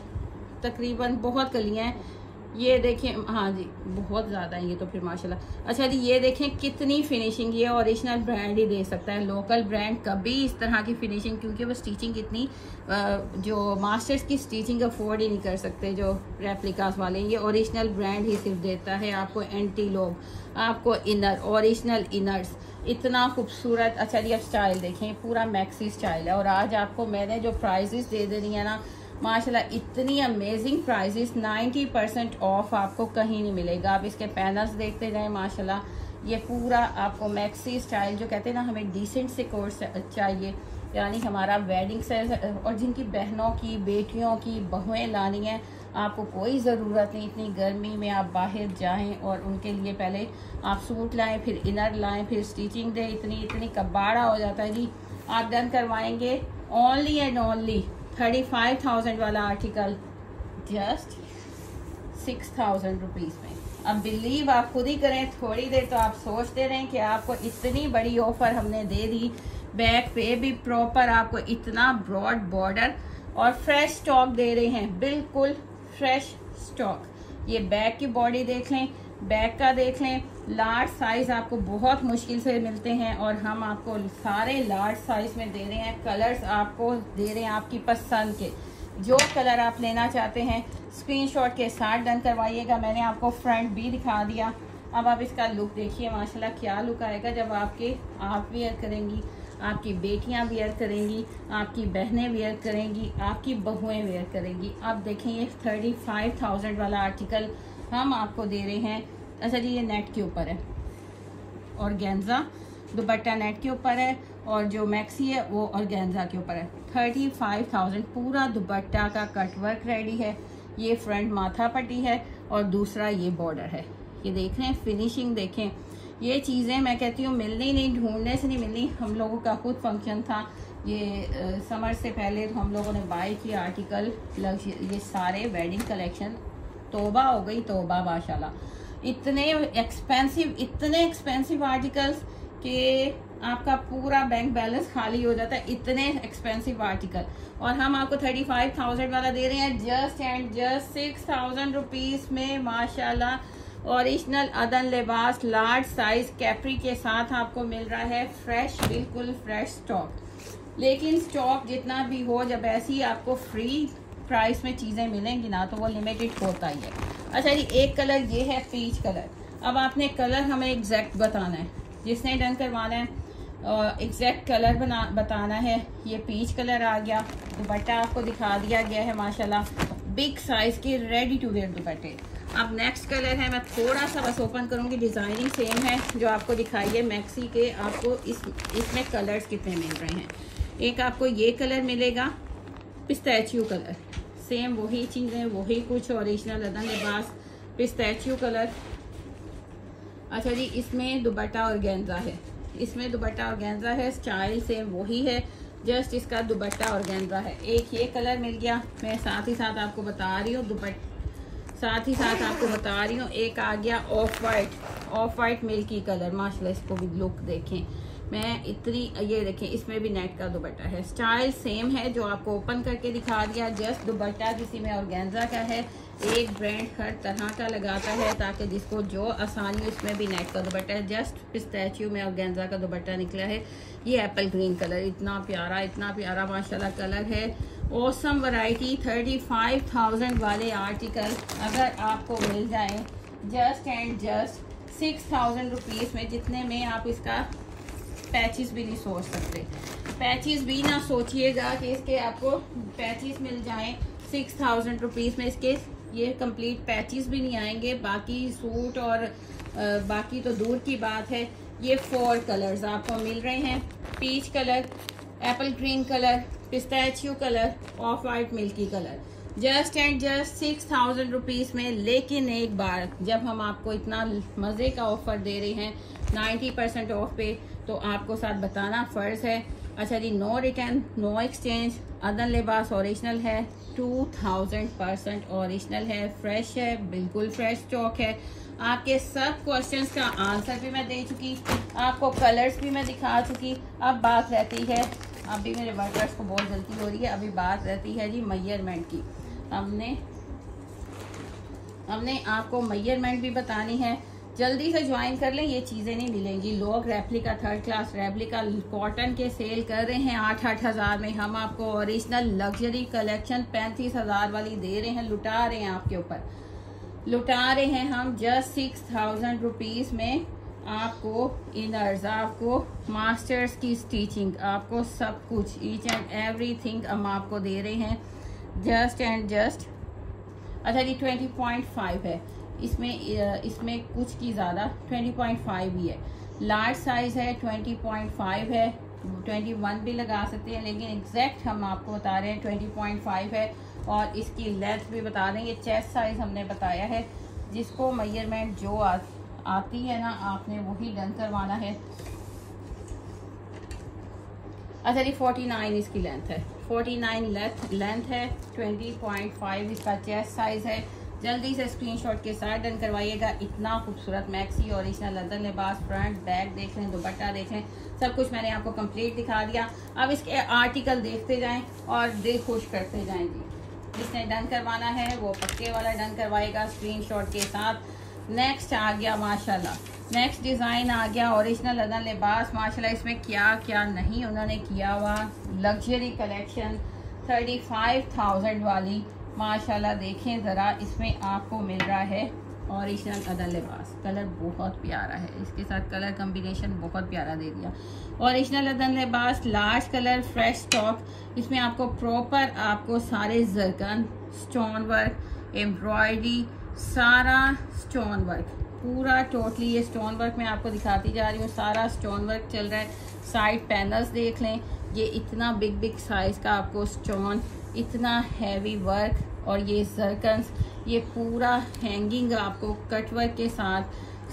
A: तकरीबन, बहुत कलियां हैं। ये देखें, हाँ जी बहुत ज़्यादा है ये तो फिर माशाल्लाह। अच्छा जी, ये देखें कितनी फिनिशिंग, ये ओरिजिनल ब्रांड ही दे सकता है। लोकल ब्रांड कभी इस तरह की फिनिशिंग, क्योंकि वो स्टिचिंग इतनी जो मास्टर्स की स्टिचिंग अफोर्ड ही नहीं कर सकते जो रेप्लिकास वाले, ये ओरिजिनल ब्रांड ही सिर्फ देता है आपको। एंटी लोग आपको इनर, ओरिजिनल इनर्स इतना खूबसूरत। अच्छा जी, अब स्टाइल देखें, पूरा मैक्सी स्टाइल है। और आज आपको मैंने जो प्राइजेस दे देनी है ना माशाल्लाह, इतनी अमेजिंग प्राइजेस, 90% ऑफ आपको कहीं नहीं मिलेगा। आप इसके पैनल्स देखते जाएं माशाल्लाह। ये पूरा आपको मैक्सी स्टाइल, जो कहते हैं ना हमें डिसेंट से कोर्स चाहिए, यानी हमारा वेडिंग साइज। और जिनकी बहनों की, बेटियों की बहुएं लानी है, आपको कोई ज़रूरत नहीं इतनी गर्मी में आप बाहर जाएं और उनके लिए पहले आप सूट लाएं, फिर इनर लाएं, फिर स्टिचिंग दें, इतनी कबाड़ा हो जाता है जी। आप डन करवाएंगे ओनली एंड ओनली 35,000 वाला आर्टिकल जस्ट 6,000 रुपीज़ में। अब बिलीव आप खुद ही करें, थोड़ी देर तो आप सोचते रहें कि आपको इतनी बड़ी ऑफर हमने दे दी। बैक पे भी प्रॉपर आपको इतना ब्रॉड बॉर्डर और फ्रेश स्टॉक दे रहे हैं, बिल्कुल फ्रेश स्टॉक। ये बैक की बॉडी देख लें, बैक का देख लें। लार्ज साइज आपको बहुत मुश्किल से मिलते हैं और हम आपको सारे लार्ज साइज में दे रहे हैं। कलर्स आपको दे रहे हैं आपकी पसंद के, जो कलर आप लेना चाहते हैं स्क्रीनशॉट के साथ डन करवाइएगा। मैंने आपको फ्रंट भी दिखा दिया। अब आप इसका लुक देखिए माशाल्लाह, क्या लुक आएगा जब आप वेयर करेंगी, आपकी बेटियां वेयर करेंगी, आपकी बहनें वेयर करेंगी, आपकी बहुएं वेयर करेंगी। अब देखें ये 35,000 वाला आर्टिकल हम आपको दे रहे हैं। अच्छा जी, ये नेट के ऊपर है, ऑर्गेन्जा दुपट्टा नेट के ऊपर है और जो मैक्सी है वो ऑर्गेन्जा के ऊपर है। 35,000। पूरा दुपट्टा का कट वर्क रेडी है। ये फ्रंट माथा पट्टी है और दूसरा ये बॉर्डर है। ये देख रहे हैं, फिनिशिंग देखें। ये चीज़ें मैं कहती हूँ मिलनी नहीं, ढूंढने से नहीं मिलनी। हम लोगों का खुद फंक्शन था ये समर से पहले, तो हम लोगों ने बाय किया आर्टिकल। ये सारे वेडिंग कलेक्शन, तौबा हो गई तौबा माशाल्लाह। इतने एक्सपेंसिव आर्टिकल्स कि आपका पूरा बैंक बैलेंस खाली हो जाता है, इतने एक्सपेंसिव आर्टिकल। और हम आपको 35,000 वाला दे रहे हैं जस्ट एंड जस्ट 6,000 रुपीज़ में माशाल्लाह। ओरिजिनल अदन लिबास लार्ज साइज कैप्री के साथ आपको मिल रहा है। फ्रेश, बिल्कुल फ्रेश स्टॉक। लेकिन स्टॉक जितना भी हो, जब ऐसी आपको फ्री प्राइस में चीज़ें मिलेंगी ना, तो वो लिमिटेड होता ही है। अच्छा जी, एक कलर ये है पीच कलर। अब आपने कलर हमें एग्जैक्ट बताना है, जिसने डन करवाना है एग्जैक्ट कलर बताना है। ये पीच कलर आ गया। दुपट्टा आपको दिखा दिया गया है माशाल्लाह, बिग साइज के रेडी टू वेयर दुपट्टे। अब नेक्स्ट कलर है, मैं थोड़ा सा बस ओपन करूँगी, डिज़ाइनिंग सेम है जो आपको दिखाई है मैक्सी के। आपको इसमें कलर्स कितने मिल रहे हैं। एक आपको ये कलर मिलेगा, पिस्ताचियो कलर, सेम वही चीज़ें, वही कुछ ओरिजिनल अदन लिबास, पिस्ताचियो कलर। अच्छा जी, इसमें दुपट्टा ऑर्गेन्जा है। इसमें दुपट्टा ऑर्गेन्जा है, स्टाइल सेम वही है, जस्ट इसका दुपट्टा ऑर्गेन्जा है। एक ये कलर मिल गया, मैं साथ ही साथ आपको बता रही हूँ एक आ गया ऑफ वाइट मिल्की कलर माशाल्लाह। इसको भी लुक देखें, मैं इतनी, ये देखें, इसमें भी नेट का दुपट्टा है। स्टाइल सेम है जो आपको ओपन करके दिखा दिया, जस्ट दुपट्टा किसी में ऑर्गेन्जा का है। एक ब्रांड हर तरह का लगाता है ताकि जिसको जो आसानी हो। इसमें भी नेट का दुपट्टा है, जस्ट पिस्ताचियो में ऑर्गेन्जा का दुपट्टा निकला है। ये एप्पल ग्रीन कलर, इतना प्यारा माशाल्लाह कलर है। Awesome variety. 35,000 वाले आर्टिकल अगर आपको मिल जाए जस्ट एंड जस्ट 6,000 रुपीज़ में, जितने में आप इसका पैचेस भी नहीं सोच सकते। पैचेस भी ना सोचिएगा कि इसके आपको पैचेस मिल जाएं 6,000 रुपीज़ में। इसके ये कंप्लीट पैचेस भी नहीं आएंगे। बाकी सूट और बाकी तो दूर की बात है। ये 4 कलर्स आपको मिल रहे हैं, peach colour, apple green colour, pistachio colour, off white milky colour, just and just 6,000 rupees में। लेकिन एक बार जब हम आपको इतना मज़े का ऑफर दे रहे हैं 90% ऑफ पे, तो आपको साथ बताना फ़र्ज़ है। अच्छा जी, नो रिटर्न, नो एक्सचेंज। अदन लिबास ओरिजिनल है, 2000% ओरिजिनल है, फ्रेश है, बिल्कुल फ्रेश स्टॉक है। आपके सब क्वेश्चंस का आंसर भी मैं दे चुकी, आपको कलर्स भी मैं दिखा चुकी। अब बात रहती है, अभी मेरे वर्कर्स को बहुत जल्दी हो रही है, अभी बात रहती है जी मेजरमेंट की। हमने आपको मेजरमेंट भी बतानी है। जल्दी से ज्वाइन कर लें, ये चीज़ें नहीं मिलेंगी। लोग replica, 3rd class replica cotton के सेल कर रहे हैं 8-8 हज़ार में। हम आपको ओरिजिनल लग्जरी कलेक्शन 35,000 वाली दे रहे हैं, लुटा रहे हैं आपके ऊपर, लुटा रहे हैं हम जस्ट 6,000 रुपीज़ में। आपको इनर्स, आपको मास्टर्स की स्टिचिंग, आपको सब कुछ, ईच एंड एवरीथिंग हम आपको दे रहे हैं जस्ट एंड जस्ट। अच्छा जी, 20.5 है इसमें कुछ की ज़्यादा 20.5 ही है। लार्ज साइज़ है, 20.5 है, 21 भी लगा सकते हैं, लेकिन एग्जैक्ट हम आपको बता रहे हैं 20.5 है। और इसकी लेंथ भी बता देंगे, चेस्ट साइज़ हमने बताया है। जिसको मेजरमेंट जो आती है ना, आपने वही डन करवाना है। अच्छा जी, 49 इसकी लेंथ है, 49 लेंथ है, 20.5 इसका चेस्ट साइज़ है। जल्दी से स्क्रीनशॉट के साथ डन करवाइएगा। इतना खूबसूरत मैक्सी ओरिजिनल अदन लिबास, फ्रंट बैक देख लें, दुपट्टा देख लें, सब कुछ मैंने आपको कंप्लीट दिखा दिया। अब इसके आर्टिकल देखते जाएं और दिल खुश करते जाएं जी। जिसने डन करवाना है वो पक्के वाला डन करवाएगा स्क्रीनशॉट के साथ। नेक्स्ट आ गया माशाल्लाह, नेक्स्ट डिज़ाइन आ गया ओरिजिनल अदन लिबास माशाल्लाह। इसमें क्या क्या नहीं उन्होंने किया हुआ, लग्जरी कलेक्शन 35,000 वाली माशाल्लाह। देखें ज़रा, इसमें आपको मिल रहा है ओरिजिनल अदन लिबास। कलर बहुत प्यारा है, इसके साथ कलर कम्बिनेशन बहुत प्यारा दे दिया। ओरिजिनल अदन लिबास, लार्ज कलर, फ्रेश स्टॉक। इसमें आपको प्रॉपर आपको सारे जरकन, स्टोन वर्क, एम्ब्रॉयडरी, सारा स्टोन वर्क, पूरा टोटली ये स्टोन वर्क मैं आपको दिखाती जा रही हूँ। सारा स्टोन वर्क चल रहा है। साइड पैनल्स देख लें, ये इतना बिग साइज का आपको स्टोन, इतना हैवी वर्क और ये जरकन्स, ये पूरा हैंगिंग आपको कटवर्क के साथ,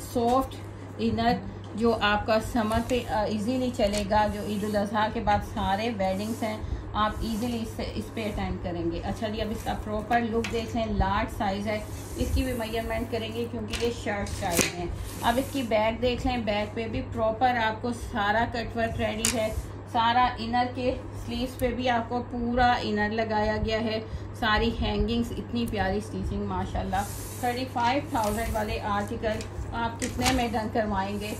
A: सॉफ्ट इनर जो आपका समर पे इजीली चलेगा। जो ईद उल अज़हा के बाद सारे वेडिंग्स हैं, आप इजीली इस पे अटेंड करेंगे। अच्छा जी, अब इसका प्रॉपर लुक देख लें। लार्ज साइज़ है, इसकी भी मेजरमेंट करेंगे क्योंकि ये शर्ट स्टाइल है। अब इसकी बैक देख लें, बैक पे भी प्रॉपर आपको सारा कटवर्क रेडी है। सारा इनर के स्लीव्स पे भी आपको पूरा इनर लगाया गया है। सारी हैंगिंग्स, इतनी प्यारी स्टिचिंग माशाल्लाह। 35,000 वाले आर्टिकल आप कितने में डन करवाएंगे,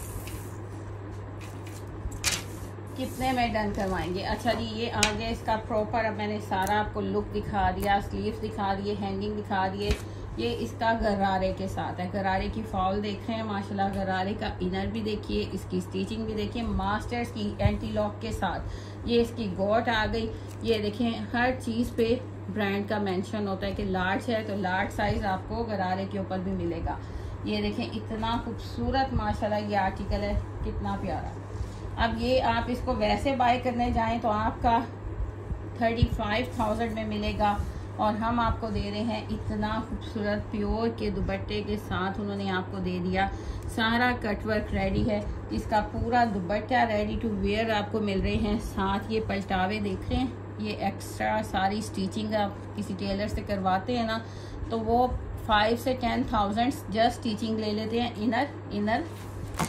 A: कितने में डन करवाएंगे? अच्छा जी, ये आ गया इसका प्रॉपर। अब मैंने सारा आपको लुक दिखा दिया, स्लीव्स दिखा दिए, हैंगिंग दिखा दिए। ये इसका गरारे के साथ है, गरारे की फॉल देख रहे हैं माशाल्लाह। गरारे का इनर भी देखिए, इसकी स्टिचिंग भी देखिए, मास्टर्स की एंटी लॉक के साथ। ये इसकी गोट आ गई। ये देखें, हर चीज़ पे ब्रांड का मेंशन होता है कि लार्ज है तो लार्ज साइज आपको गरारे के ऊपर भी मिलेगा। ये देखें, इतना खूबसूरत माशाल्लाह ये आर्टिकल है, कितना प्यारा। अब ये आप इसको वैसे बाय करने जाएं तो आपका 35,000 में मिलेगा, और हम आपको दे रहे हैं इतना खूबसूरत प्योर के दुपट्टे के साथ। उन्होंने आपको दे दिया, सारा कटवर्क रेडी है, इसका पूरा दुपट्टा रेडी टू वेयर आपको मिल रहे हैं। साथ ये पलटावे देख रहे हैं, ये एक्स्ट्रा सारी स्टिचिंग आप किसी टेलर से करवाते हैं ना, तो वो 5 से 10,000 जस्ट स्टिचिंग ले लेते हैं। इनर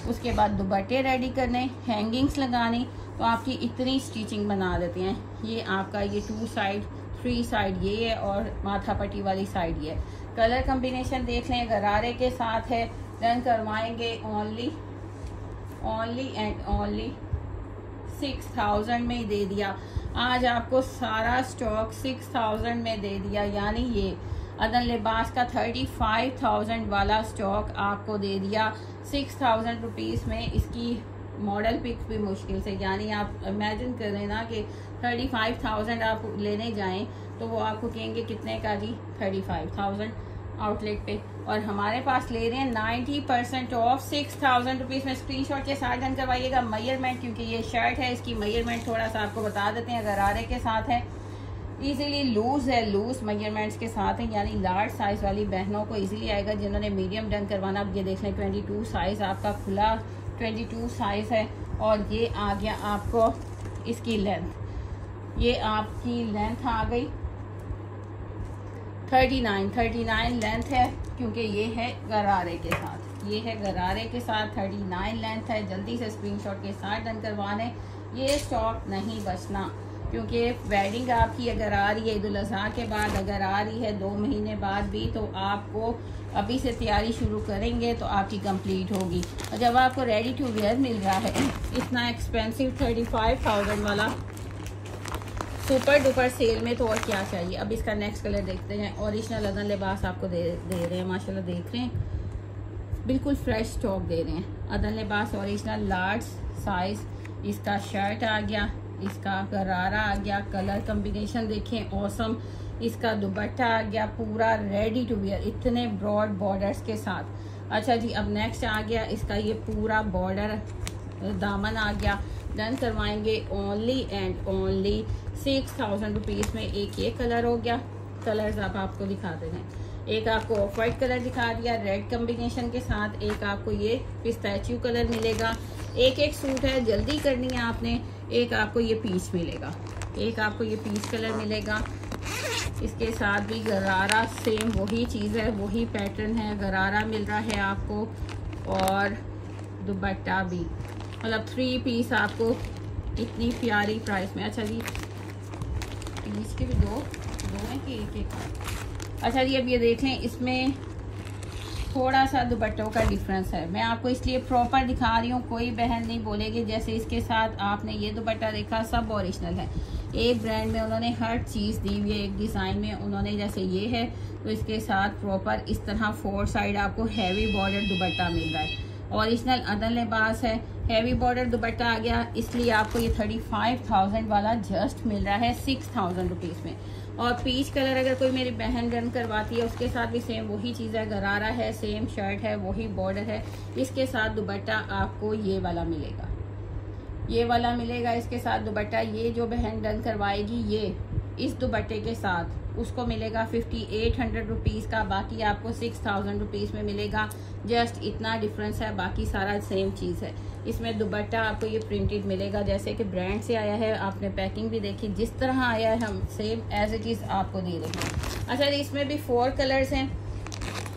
A: उसके बाद दुपट्टे रेडी करने, हैंगिंग्स लगानी, तो आपकी इतनी स्टिचिंग बना देते हैं। ये आपका ये 2 साइड 3 साइड ये है, और माथा पट्टी वाली साइड ये है। कलर कम्बिनेशन देख लें, गरारे के साथ है। डन करवाएंगे ओनली एंड ओनली 6,000 में ही दे दिया। आज आपको सारा स्टॉक 6,000 में दे दिया, यानी ये अदन लिबास का 35,000 वाला स्टॉक आपको दे दिया 6,000 रुपीज़ में। इसकी मॉडल पिक्स भी मुश्किल से, यानी आप इमेजिन करें ना कि 35,000 आप लेने जाएं तो वो आपको कहेंगे कितने का जी, 35,000 आउटलेट पे, और हमारे पास ले रहे हैं 90% ऑफ 6,000 रुपीज़ में। स्क्रीनशॉट के साथ डन करवाइएगा। मेजरमेंट, क्योंकि ये शर्ट है, इसकी मेजरमेंट थोड़ा सा आपको बता देते हैं। गरारे के साथ है, इजीली लूज है, लूज मेजरमेंट्स के साथ है, यानी लार्ज साइज वाली बहनों को इजीली आएगा। जिन्होंने मीडियम डन करवाना, अब ये देख लें 22 साइज आपका खुला 22 साइज है, और ये आ गया आपको इसकी लेंथ। ये आपकी लेंथ आ गई 39 लेंथ है, क्योंकि ये है गरारे के साथ। ये है गरारे के साथ 39 लेंथ है। जल्दी से स्क्रीनशॉट के साथ डन करवाने, ये स्टॉक नहीं बचना, क्योंकि वेडिंग आपकी अगर आ रही है ईद उल अज़हा के बाद, अगर आ रही है 2 महीने बाद भी, तो आपको अभी से तैयारी शुरू करेंगे तो आपकी कंप्लीट होगी। और जब आपको रेडी टू वेयर मिल रहा है इतना एक्सपेंसिव 35,000 वाला सुपर डुपर सेल में, तो और क्या चाहिए। अब इसका नेक्स्ट कलर देखते हैं। ओरिजिनल अदन लिबास आपको दे रहे हैं माशाल्लाह, देख रहे हैं, बिल्कुल फ्रेश स्टॉक दे रहे हैं। अदन लिबास ओरिजिनल लार्ज साइज, इसका शर्ट आ गया, इसका गरारा आ गया। कलर कम्बिनेशन देखें, ऑसम। इसका दुपट्टा आ गया पूरा रेडी टू वियर, इतने ब्रॉड बॉर्डर्स के साथ। अच्छा जी, अब नेक्स्ट आ गया इसका ये पूरा बॉर्डर दामन आ गया। डन करवाएंगे ओनली एंड ओनली 6,000 रुपीज़ में। एक ये कलर हो गया, कलर्स आप आपको दिखाते हैं। एक आपको ऑफ वाइट कलर दिखा दिया रेड कम्बिनेशन के साथ, एक आपको ये पिस्ताचियो कलर मिलेगा। एक सूट है, जल्दी करनी है आपने। एक आपको ये पीच मिलेगा, एक आपको ये पीच कलर मिलेगा। इसके साथ भी गरारा सेम वही चीज़ है, वही पैटर्न है, गरारा मिल रहा है आपको, और दुपट्टा भी, मतलब 3 पीस आपको इतनी प्यारी प्राइस में। अच्छा जी, पीस के भी दो हैं कि एक। अच्छा जी, अब ये देख लें, इसमें थोड़ा सा दुपट्टों का डिफरेंस है। मैं आपको इसलिए प्रॉपर दिखा रही हूँ, कोई बहन नहीं बोलेगी जैसे इसके साथ आपने ये दुपट्टा देखा, सब ओरिजिनल है। एक ब्रांड में उन्होंने हर चीज़ दी हुई है, एक डिज़ाइन में उन्होंने, जैसे ये है तो इसके साथ प्रॉपर इस तरह 4 साइड आपको हैवी बॉर्डर दुपट्टा मिल रहा है। ओरिजिनल अदन लिबास है, हैवी बॉर्डर दुपट्टा आ गया, इसलिए आपको ये 35,000 वाला जस्ट मिल रहा है 6,000 रुपीज़ में। और पीच कलर अगर कोई मेरी बहन रन करवाती है, उसके साथ भी सेम वही चीज़ है, गरारा है, सेम शर्ट है, वही बॉर्डर है। इसके साथ दुपट्टा आपको ये वाला मिलेगा, ये वाला मिलेगा इसके साथ दुपट्टा। ये जो बहन डन करवाएगी ये इस दुपट्टे के साथ उसको मिलेगा 5800 रुपीज़ का, बाकी आपको 6000 रुपीज़ में मिलेगा। जस्ट इतना डिफरेंस है, बाकी सारा सेम चीज़ है। इसमें दुपट्टा आपको ये प्रिंटेड मिलेगा, जैसे कि ब्रांड से आया है। आपने पैकिंग भी देखी, जिस तरह आया है हम सेम एज इट इज़ आपको दे रहे हैं। अच्छा, इसमें भी 4 कलर्स हैं।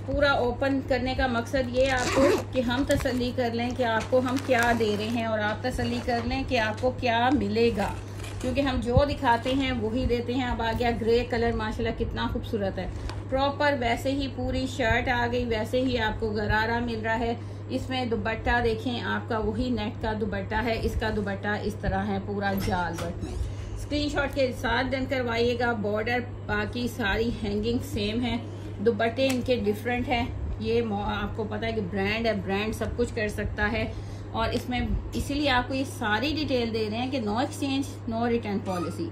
A: पूरा ओपन करने का मकसद ये आपको कि हम तसल्ली कर लें कि आपको हम क्या दे रहे हैं, और आप तसल्ली कर लें कि आपको क्या मिलेगा, क्योंकि हम जो दिखाते हैं वही देते हैं। अब आ गया ग्रे कलर, माशाल्लाह कितना खूबसूरत है। प्रॉपर वैसे ही पूरी शर्ट आ गई, वैसे ही आपको गरारा मिल रहा है। इसमें दुपट्टा देखें, आपका वही नेट का दुपट्टा है। इसका दुपट्टा इस तरह है पूरा जाल वर्क में। स्क्रीनशॉट के साथ डन करवाइएगा। बॉर्डर बाकी सारी हैंगिंग सेम है, दुपट्टे इनके डिफरेंट है। ये आपको पता है कि ब्रांड है, ब्रांड सब कुछ कर सकता है। और इसमें इसीलिए आपको ये सारी डिटेल दे रहे हैं कि no exchange no return policy.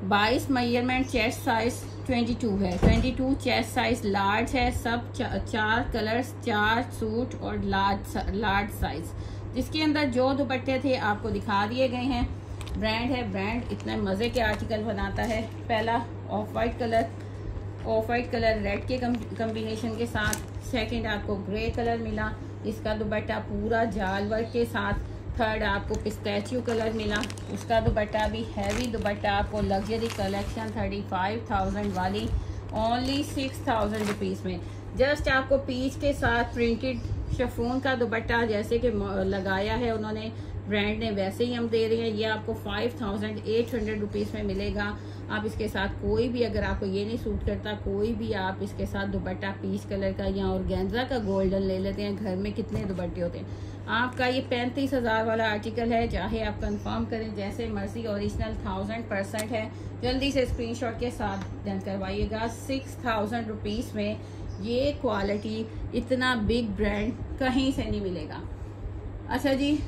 A: 22 measurement chest size 22 है, 22 चेस्ट साइज लार्ज है। सब 4 कलर्स, 4 सूट और लार्ज साइज, जिसके अंदर जो दुपट्टे थे आपको दिखा दिए गए हैं। ब्रांड है, ब्रांड इतने मज़े के आर्टिकल बनाता है। पहला ऑफ वाइट कलर रेड के कम्बिनेशन के साथ। सेकंड आपको ग्रे कलर मिला, इसका दुपट्टा पूरा जाल वर्क के साथ। थर्ड आपको पिस्ताचियो कलर मिला, उसका दुपट्टा भी हैवी दुपट्टा। आपको लग्जरी कलेक्शन 35,000 वाली ओनली 6000 रुपीज़ में। जस्ट आपको पीच के साथ प्रिंटेड शिफॉन का दुपट्टा जैसे कि लगाया है उन्होंने ब्रांड ने, वैसे ही हम दे रहे हैं। ये आपको 5800 रुपीज़ में मिलेगा। आप इसके साथ कोई भी, अगर आपको ये नहीं सूट करता, कोई भी आप इसके साथ दुपट्टा पीच कलर का या ऑर्गेन्जा का गोल्डन ले लेते हैं। घर में कितने दुपट्टे होते हैं। आपका ये 35,000 वाला आर्टिकल है, चाहे आप कंफर्म करें जैसे मर्जी। ओरिजिनल 1000% है। जल्दी से स्क्रीनशॉट के साथ डन करवाइएगा। 6000 रुपीज़ में ये क्वालिटी, इतना बिग ब्रांड कहीं से नहीं मिलेगा। अच्छा जी,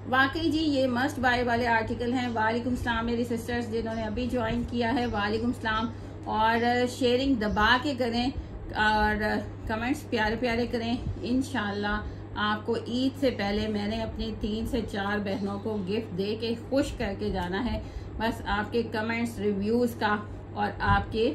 A: वाकई जी ये मस्ट बाय वाले आर्टिकल हैं। वालेकुम सलाम मेरी सिस्टर्स जिन्होंने अभी ज्वाइन किया है, वालेकुम सलाम। और शेयरिंग दबा के करें और कमेंट्स प्यारे प्यारे करें। इंशाल्लाह आपको ईद से पहले मैंने अपनी 3 से 4 बहनों को गिफ्ट दे के खुश करके जाना है। बस आपके कमेंट्स, रिव्यूज़ का और आपके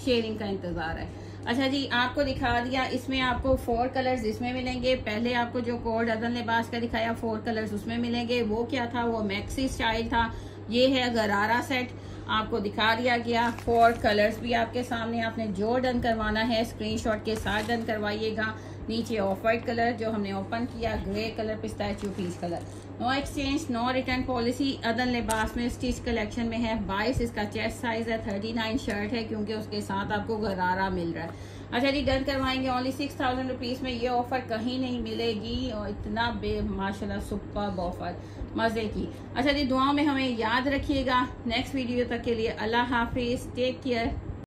A: शेयरिंग का इंतज़ार है। अच्छा जी, आपको दिखा दिया। इसमें आपको 4 कलर्स इसमें मिलेंगे। पहले आपको जो कोड अदन लिबास का दिखाया 4 कलर्स उसमें मिलेंगे। वो क्या था, वो मैक्सी स्टाइल था। ये है गरारा सेट, आपको दिखा दिया गया। 4 कलर्स भी आपके सामने। आपने जो डन करवाना है स्क्रीनशॉट के साथ डन करवाइएगा। नीचे ऑफ वाइट कलर जो हमने ओपन किया, grey colour, pistachio peach colour. No exchange no return policy. Adan Libas में स्टिच कलेक्शन में है। 22 इसका चेस्ट साइज है, 39 शर्ट है, क्योंकि उसके साथ आपको गरारा मिल रहा है। अच्छा जी, डन करवाएंगे ओनली 6000 रुपीज़ में। ये ऑफर कहीं नहीं मिलेगी, और इतना माशाल्लाह सुपर्ब ऑफर, मज़े की। अच्छा जी, दुआओं में हमें याद रखिएगा। नेक्स्ट वीडियो तक के लिए अल्लाह हाफिज़, टेक केयर।